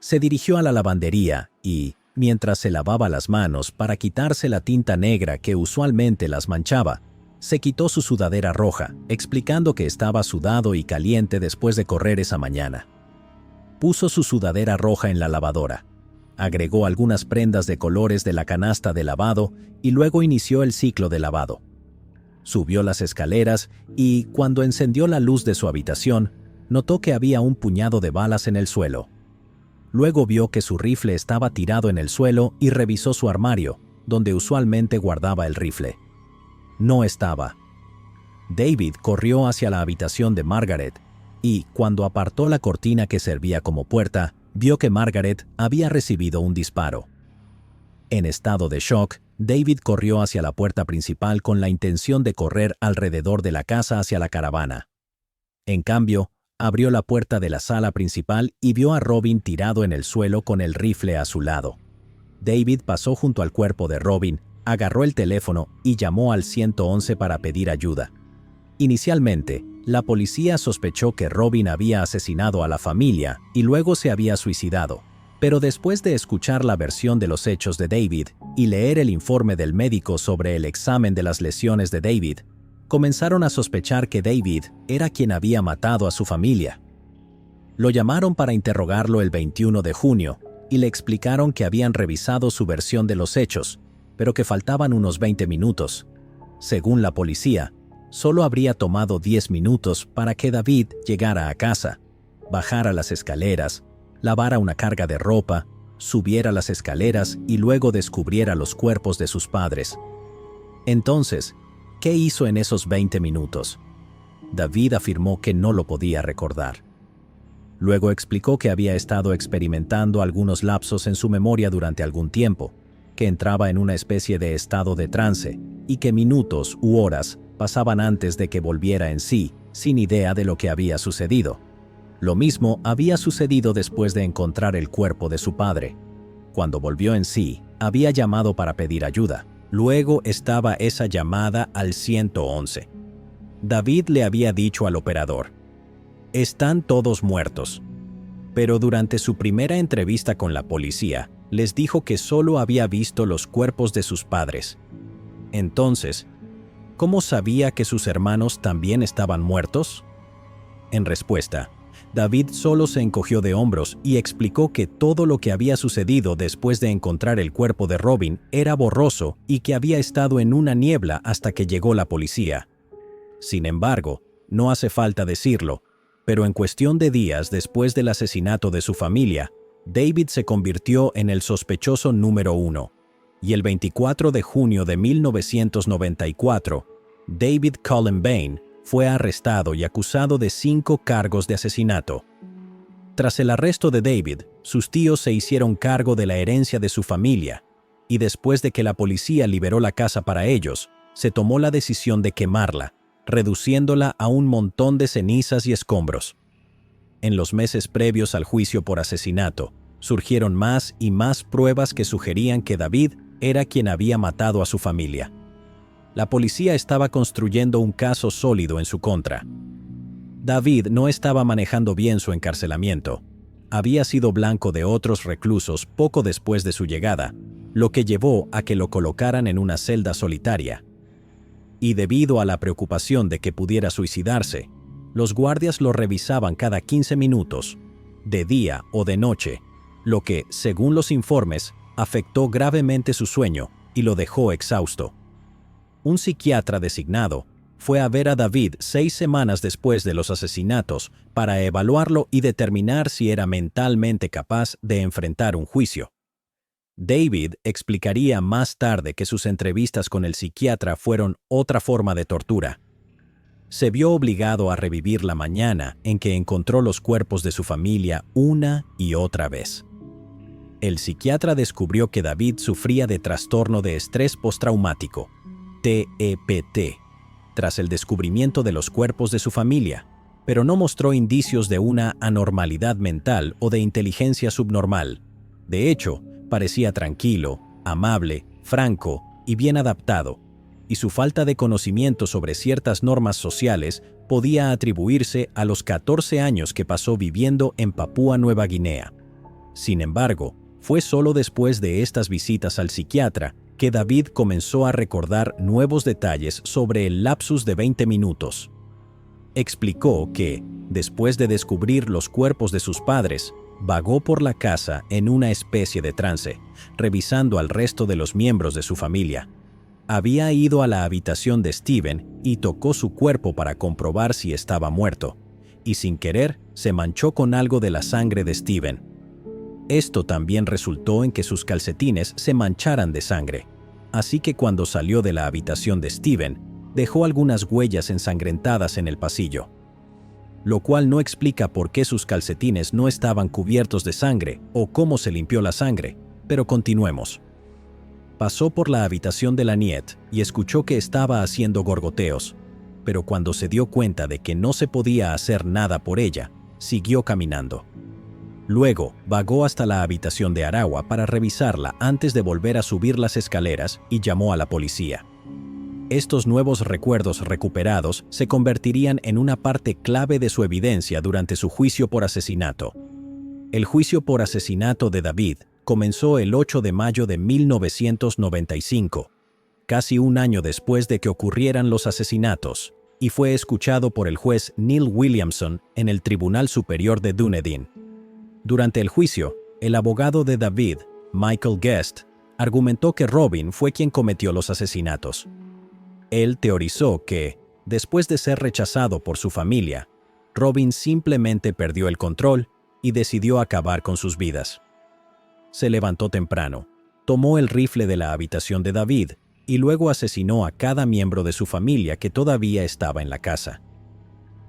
Se dirigió a la lavandería y, mientras se lavaba las manos para quitarse la tinta negra que usualmente las manchaba, se quitó su sudadera roja, explicando que estaba sudado y caliente después de correr esa mañana. Puso su sudadera roja en la lavadora, agregó algunas prendas de colores de la canasta de lavado y luego inició el ciclo de lavado. Subió las escaleras y, cuando encendió la luz de su habitación, notó que había un puñado de balas en el suelo. Luego vio que su rifle estaba tirado en el suelo y revisó su armario, donde usualmente guardaba el rifle. No estaba. David corrió hacia la habitación de Margaret y, cuando apartó la cortina que servía como puerta, vio que Margaret había recibido un disparo. En estado de shock, David corrió hacia la puerta principal con la intención de correr alrededor de la casa hacia la caravana. En cambio, abrió la puerta de la sala principal y vio a Robin tirado en el suelo con el rifle a su lado. David pasó junto al cuerpo de Robin, agarró el teléfono y llamó al 111 para pedir ayuda. Inicialmente, la policía sospechó que Robin había asesinado a la familia y luego se había suicidado, pero después de escuchar la versión de los hechos de David y leer el informe del médico sobre el examen de las lesiones de David, comenzaron a sospechar que David era quien había matado a su familia. Lo llamaron para interrogarlo el 21 de junio y le explicaron que habían revisado su versión de los hechos, pero que faltaban unos 20 minutos. Según la policía, solo habría tomado 10 minutos para que David llegara a casa, bajara las escaleras, lavara una carga de ropa, subiera las escaleras y luego descubriera los cuerpos de sus padres. Entonces, ¿qué hizo en esos 20 minutos? David afirmó que no lo podía recordar. Luego explicó que había estado experimentando algunos lapsos en su memoria durante algún tiempo, que entraba en una especie de estado de trance y que minutos u horas pasaban antes de que volviera en sí, sin idea de lo que había sucedido. Lo mismo había sucedido después de encontrar el cuerpo de su padre. Cuando volvió en sí, había llamado para pedir ayuda. Luego estaba esa llamada al 111. David le había dicho al operador: «Están todos muertos». Pero durante su primera entrevista con la policía, les dijo que solo había visto los cuerpos de sus padres. Entonces, ¿cómo sabía que sus hermanos también estaban muertos? En respuesta, David solo se encogió de hombros y explicó que todo lo que había sucedido después de encontrar el cuerpo de Robin era borroso y que había estado en una niebla hasta que llegó la policía. Sin embargo, no hace falta decirlo, pero en cuestión de días después del asesinato de su familia, David se convirtió en el sospechoso número 1, y el 24 de junio de 1994, David Cullen Bain fue arrestado y acusado de 5 cargos de asesinato. Tras el arresto de David, sus tíos se hicieron cargo de la herencia de su familia, y después de que la policía liberó la casa para ellos, se tomó la decisión de quemarla, reduciéndola a un montón de cenizas y escombros. En los meses previos al juicio por asesinato, surgieron más y más pruebas que sugerían que David era quien había matado a su familia. La policía estaba construyendo un caso sólido en su contra. David no estaba manejando bien su encarcelamiento. Había sido blanco de otros reclusos poco después de su llegada, lo que llevó a que lo colocaran en una celda solitaria. Y debido a la preocupación de que pudiera suicidarse, los guardias lo revisaban cada 15 minutos, de día o de noche, lo que, según los informes, afectó gravemente su sueño y lo dejó exhausto. Un psiquiatra designado fue a ver a David 6 semanas después de los asesinatos para evaluarlo y determinar si era mentalmente capaz de enfrentar un juicio. David explicaría más tarde que sus entrevistas con el psiquiatra fueron otra forma de tortura. Se vio obligado a revivir la mañana en que encontró los cuerpos de su familia una y otra vez. El psiquiatra descubrió que David sufría de trastorno de estrés postraumático, TEPT, tras el descubrimiento de los cuerpos de su familia, pero no mostró indicios de una anormalidad mental o de inteligencia subnormal. De hecho, parecía tranquilo, amable, franco y bien adaptado, y su falta de conocimiento sobre ciertas normas sociales podía atribuirse a los 14 años que pasó viviendo en Papúa Nueva Guinea. Sin embargo, Fue solo después de estas visitas al psiquiatra que David comenzó a recordar nuevos detalles sobre el lapsus de 20 minutos. Explicó que, después de descubrir los cuerpos de sus padres, vagó por la casa en una especie de trance, revisando al resto de los miembros de su familia. Había ido a la habitación de Steven y tocó su cuerpo para comprobar si estaba muerto, y sin querer se manchó con algo de la sangre de Steven. Esto también resultó en que sus calcetines se mancharan de sangre, así que cuando salió de la habitación de Steven, dejó algunas huellas ensangrentadas en el pasillo, lo cual no explica por qué sus calcetines no estaban cubiertos de sangre o cómo se limpió la sangre, pero continuemos. Pasó por la habitación de Laniet y escuchó que estaba haciendo gorgoteos, pero cuando se dio cuenta de que no se podía hacer nada por ella, siguió caminando. Luego, vagó hasta la habitación de Aragua para revisarla antes de volver a subir las escaleras y llamó a la policía. Estos nuevos recuerdos recuperados se convertirían en una parte clave de su evidencia durante su juicio por asesinato. El juicio por asesinato de David comenzó el 8 de mayo de 1995, casi un año después de que ocurrieran los asesinatos, y fue escuchado por el juez Neil Williamson en el Tribunal Superior de Dunedin. Durante el juicio, el abogado de David, Michael Guest, argumentó que Robin fue quien cometió los asesinatos. Él teorizó que, después de ser rechazado por su familia, Robin simplemente perdió el control y decidió acabar con sus vidas. Se levantó temprano, tomó el rifle de la habitación de David y luego asesinó a cada miembro de su familia que todavía estaba en la casa.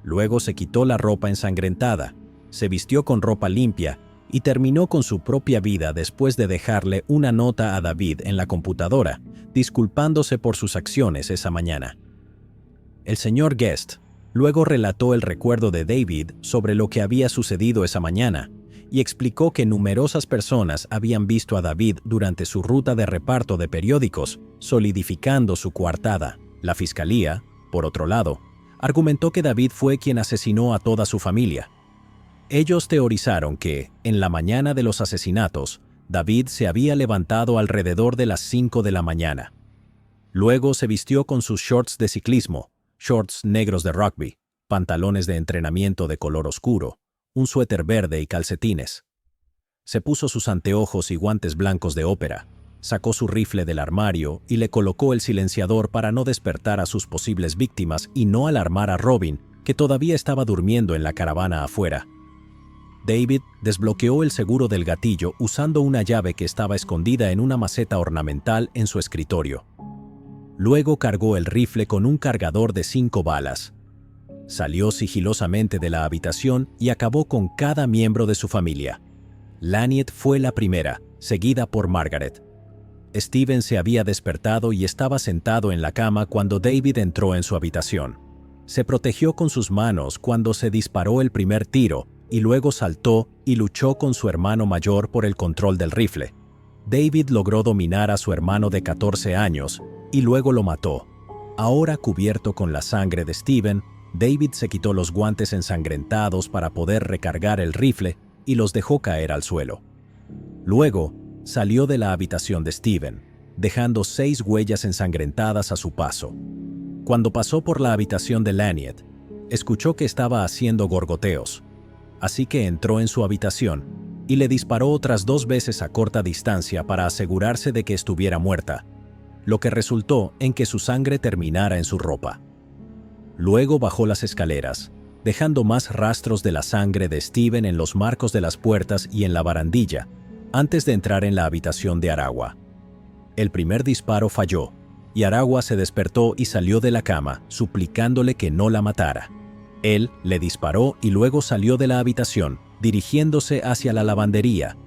Luego se quitó la ropa ensangrentada, se vistió con ropa limpia y terminó con su propia vida después de dejarle una nota a David en la computadora, disculpándose por sus acciones esa mañana. El señor Guest luego relató el recuerdo de David sobre lo que había sucedido esa mañana y explicó que numerosas personas habían visto a David durante su ruta de reparto de periódicos, solidificando su coartada. La fiscalía, por otro lado, argumentó que David fue quien asesinó a toda su familia. Ellos teorizaron que, en la mañana de los asesinatos, David se había levantado alrededor de las 5 de la mañana. Luego se vistió con sus shorts de ciclismo, shorts negros de rugby, pantalones de entrenamiento de color oscuro, un suéter verde y calcetines. Se puso sus anteojos y guantes blancos de ópera, sacó su rifle del armario y le colocó el silenciador para no despertar a sus posibles víctimas y no alarmar a Robin, que todavía estaba durmiendo en la caravana afuera. David desbloqueó el seguro del gatillo usando una llave que estaba escondida en una maceta ornamental en su escritorio. Luego cargó el rifle con un cargador de 5 balas. Salió sigilosamente de la habitación y acabó con cada miembro de su familia. Laniet fue la primera, seguida por Margaret. Steven se había despertado y estaba sentado en la cama cuando David entró en su habitación. Se protegió con sus manos cuando se disparó el primer tiro y luego saltó y luchó con su hermano mayor por el control del rifle. David logró dominar a su hermano de 14 años y luego lo mató. Ahora cubierto con la sangre de Steven, David se quitó los guantes ensangrentados para poder recargar el rifle y los dejó caer al suelo. Luego, salió de la habitación de Steven, dejando 6 huellas ensangrentadas a su paso. Cuando pasó por la habitación de Laniet, escuchó que estaba haciendo gorgoteos, así que entró en su habitación y le disparó otras 2 veces a corta distancia para asegurarse de que estuviera muerta, lo que resultó en que su sangre terminara en su ropa. Luego bajó las escaleras, dejando más rastros de la sangre de Steven en los marcos de las puertas y en la barandilla, antes de entrar en la habitación de Aragua. El primer disparo falló, y Aragua se despertó y salió de la cama, suplicándole que no la matara. Él le disparó y luego salió de la habitación, dirigiéndose hacia la lavandería.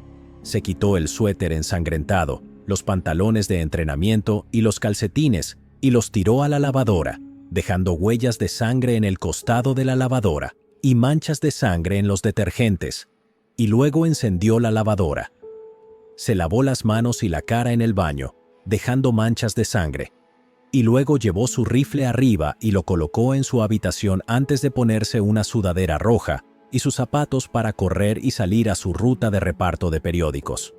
Se quitó el suéter ensangrentado, los pantalones de entrenamiento y los calcetines, y los tiró a la lavadora, dejando huellas de sangre en el costado de la lavadora y manchas de sangre en los detergentes, y luego encendió la lavadora. Se lavó las manos y la cara en el baño, dejando manchas de sangre, y luego llevó su rifle arriba y lo colocó en su habitación antes de ponerse una sudadera roja y sus zapatos para correr y salir a su ruta de reparto de periódicos.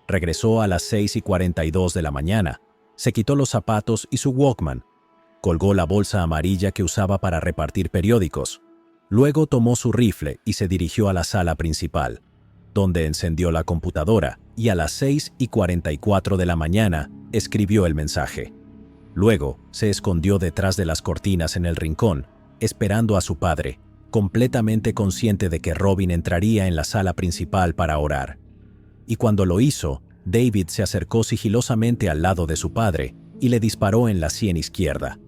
Regresó a las 6:42 de la mañana, se quitó los zapatos y su Walkman, colgó la bolsa amarilla que usaba para repartir periódicos. Luego tomó su rifle y se dirigió a la sala principal, donde encendió la computadora y a las 6:44 de la mañana escribió el mensaje. Luego se escondió detrás de las cortinas en el rincón, esperando a su padre, completamente consciente de que Robin entraría en la sala principal para orar. Y cuando lo hizo, David se acercó sigilosamente al lado de su padre y le disparó en la sien izquierda.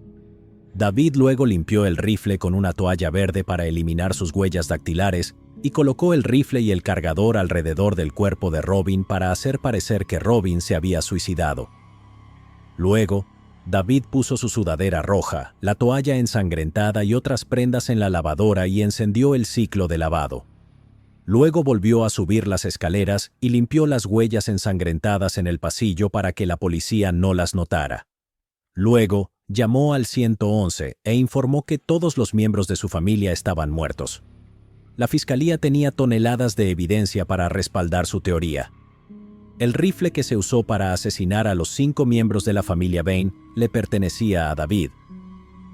David luego limpió el rifle con una toalla verde para eliminar sus huellas dactilares y colocó el rifle y el cargador alrededor del cuerpo de Robin para hacer parecer que Robin se había suicidado. Luego, David puso su sudadera roja, la toalla ensangrentada y otras prendas en la lavadora y encendió el ciclo de lavado. Luego volvió a subir las escaleras y limpió las huellas ensangrentadas en el pasillo para que la policía no las notara. Luego, llamó al 111 e informó que todos los miembros de su familia estaban muertos. La fiscalía tenía toneladas de evidencia para respaldar su teoría. El rifle que se usó para asesinar a los 5 miembros de la familia Bain le pertenecía a David.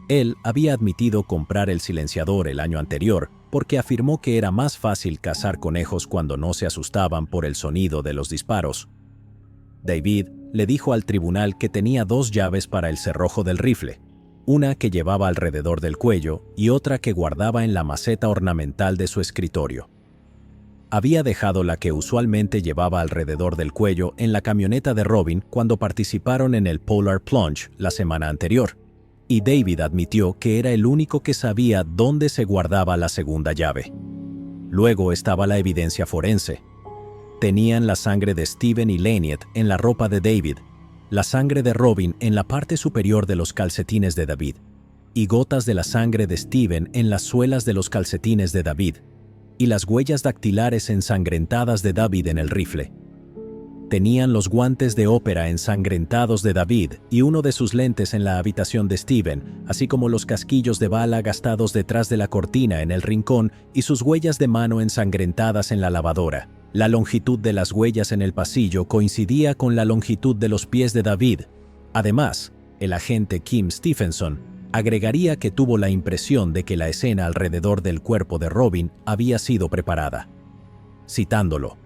Él había admitido comprar el silenciador el año anterior porque afirmó que era más fácil cazar conejos cuando no se asustaban por el sonido de los disparos. David le dijo al tribunal que tenía 2 llaves para el cerrojo del rifle, una que llevaba alrededor del cuello y otra que guardaba en la maceta ornamental de su escritorio. Había dejado la que usualmente llevaba alrededor del cuello en la camioneta de Robin cuando participaron en el Polar Plunge la semana anterior, y David admitió que era el único que sabía dónde se guardaba la segunda llave. Luego estaba la evidencia forense. Tenían la sangre de Steven y Laniet en la ropa de David, la sangre de Robin en la parte superior de los calcetines de David, y gotas de la sangre de Steven en las suelas de los calcetines de David, y las huellas dactilares ensangrentadas de David en el rifle. Tenían los guantes de ópera ensangrentados de David y uno de sus lentes en la habitación de Steven, así como los casquillos de bala gastados detrás de la cortina en el rincón y sus huellas de mano ensangrentadas en la lavadora. La longitud de las huellas en el pasillo coincidía con la longitud de los pies de David. Además, el agente Kim Stephenson agregaría que tuvo la impresión de que la escena alrededor del cuerpo de Robin había sido preparada. Citándolo: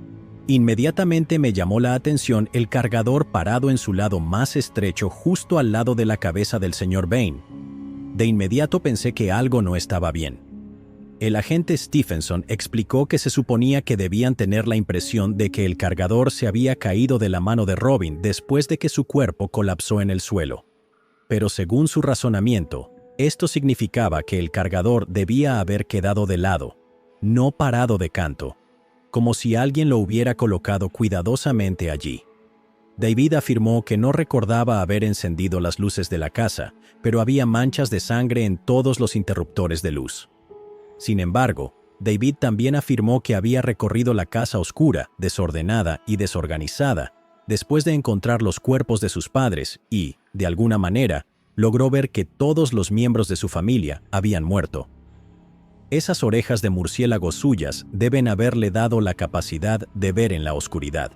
"Inmediatamente me llamó la atención el cargador parado en su lado más estrecho justo al lado de la cabeza del señor Bain. De inmediato pensé que algo no estaba bien". El agente Stephenson explicó que se suponía que debían tener la impresión de que el cargador se había caído de la mano de Robin después de que su cuerpo colapsó en el suelo. Pero según su razonamiento, esto significaba que el cargador debía haber quedado de lado, no parado de canto, como si alguien lo hubiera colocado cuidadosamente allí. David afirmó que no recordaba haber encendido las luces de la casa, pero había manchas de sangre en todos los interruptores de luz. Sin embargo, David también afirmó que había recorrido la casa oscura, desordenada y desorganizada, después de encontrar los cuerpos de sus padres y, de alguna manera, logró ver que todos los miembros de su familia habían muerto. Esas orejas de murciélago suyas deben haberle dado la capacidad de ver en la oscuridad.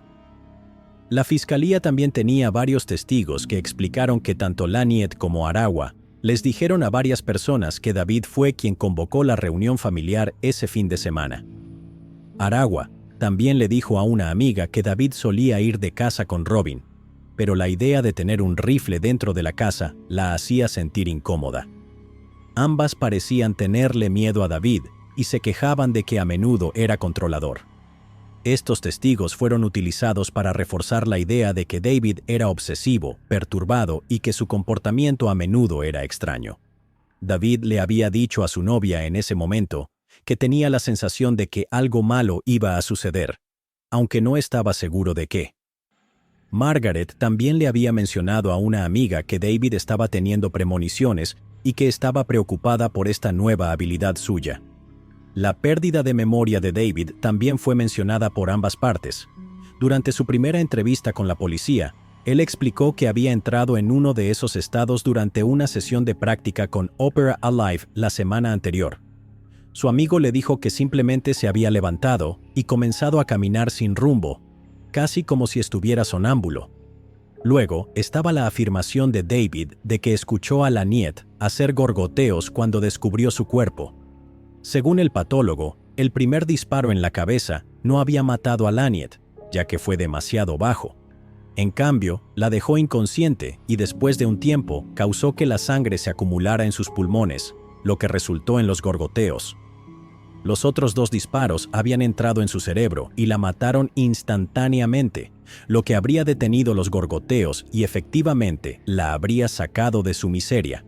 La fiscalía también tenía varios testigos que explicaron que tanto Laniet como Aragua les dijeron a varias personas que David fue quien convocó la reunión familiar ese fin de semana. Aragua también le dijo a una amiga que David solía ir de casa con Robin, pero la idea de tener un rifle dentro de la casa la hacía sentir incómoda. Ambas parecían tenerle miedo a David y se quejaban de que a menudo era controlador. Estos testigos fueron utilizados para reforzar la idea de que David era obsesivo, perturbado y que su comportamiento a menudo era extraño. David le había dicho a su novia en ese momento que tenía la sensación de que algo malo iba a suceder, aunque no estaba seguro de qué. Margaret también le había mencionado a una amiga que David estaba teniendo premoniciones y que estaba preocupada por esta nueva habilidad suya. La pérdida de memoria de David también fue mencionada por ambas partes. Durante su primera entrevista con la policía, él explicó que había entrado en uno de esos estados durante una sesión de práctica con Opera Alive la semana anterior. Su amigo le dijo que simplemente se había levantado y comenzado a caminar sin rumbo. casi como si estuviera sonámbulo. Luego estaba la afirmación de David de que escuchó a Laniet hacer gorgoteos cuando descubrió su cuerpo. Según el patólogo, el primer disparo en la cabeza no había matado a Laniet, ya que fue demasiado bajo. En cambio, la dejó inconsciente y después de un tiempo causó que la sangre se acumulara en sus pulmones, lo que resultó en los gorgoteos. Los otros 2 disparos habían entrado en su cerebro y la mataron instantáneamente, lo que habría detenido los gorgoteos y efectivamente la habría sacado de su miseria.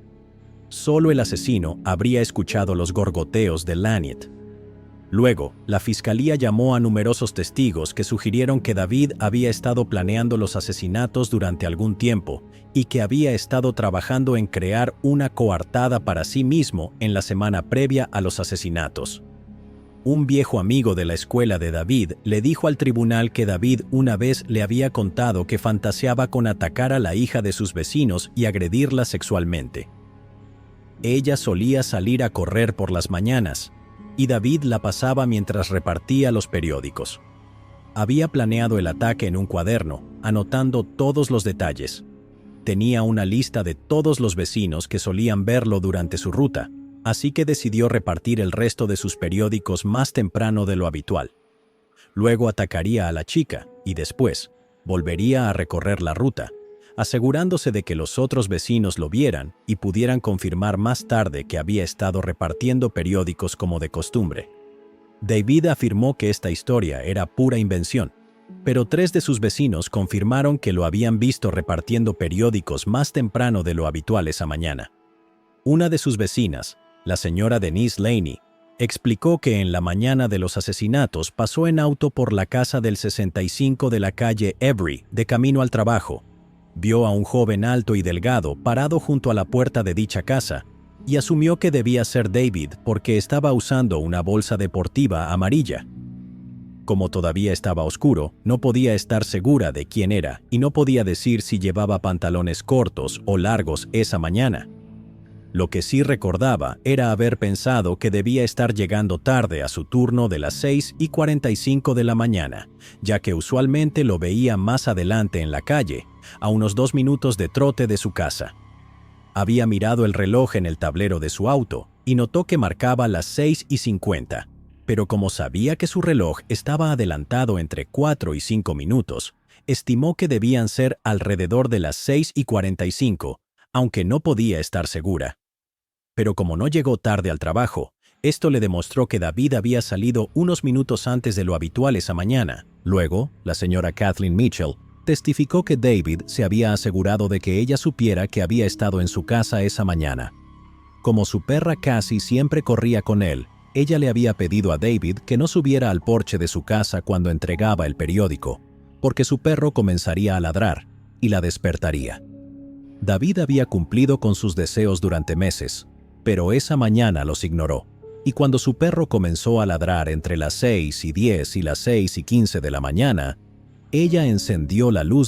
Solo el asesino habría escuchado los gorgoteos de Laniet. Luego, la fiscalía llamó a numerosos testigos que sugirieron que David había estado planeando los asesinatos durante algún tiempo y que había estado trabajando en crear una coartada para sí mismo en la semana previa a los asesinatos. Un viejo amigo de la escuela de David le dijo al tribunal que David una vez le había contado que fantaseaba con atacar a la hija de sus vecinos y agredirla sexualmente. Ella solía salir a correr por las mañanas, y David la pasaba mientras repartía los periódicos. Había planeado el ataque en un cuaderno, anotando todos los detalles. Tenía una lista de todos los vecinos que solían verlo durante su ruta, así que decidió repartir el resto de sus periódicos más temprano de lo habitual. Luego atacaría a la chica y después volvería a recorrer la ruta, asegurándose de que los otros vecinos lo vieran y pudieran confirmar más tarde que había estado repartiendo periódicos como de costumbre. David afirmó que esta historia era pura invención, pero 3 de sus vecinos confirmaron que lo habían visto repartiendo periódicos más temprano de lo habitual esa mañana. Una de sus vecinas, la señora Denise Laney, explicó que en la mañana de los asesinatos pasó en auto por la casa del 65 de la calle Every de camino al trabajo. Vio a un joven alto y delgado parado junto a la puerta de dicha casa y asumió que debía ser David porque estaba usando una bolsa deportiva amarilla. Como todavía estaba oscuro, no podía estar segura de quién era y no podía decir si llevaba pantalones cortos o largos esa mañana. Lo que sí recordaba era haber pensado que debía estar llegando tarde a su turno de las 6:45 de la mañana, ya que usualmente lo veía más adelante en la calle, a unos 2 minutos de trote de su casa. Había mirado el reloj en el tablero de su auto y notó que marcaba las 6:50, pero como sabía que su reloj estaba adelantado entre 4 y 5 minutos, estimó que debían ser alrededor de las 6:45, aunque no podía estar segura. Pero como no llegó tarde al trabajo, esto le demostró que David había salido unos minutos antes de lo habitual esa mañana. Luego, la señora Kathleen Mitchell testificó que David se había asegurado de que ella supiera que había estado en su casa esa mañana. Como su perra Cassie siempre corría con él, ella le había pedido a David que no subiera al porche de su casa cuando entregaba el periódico, porque su perro comenzaría a ladrar y la despertaría. David había cumplido con sus deseos durante meses, pero esa mañana los ignoró, y cuando su perro comenzó a ladrar entre las 6:10 y las 6:15 de la mañana, ella encendió la luz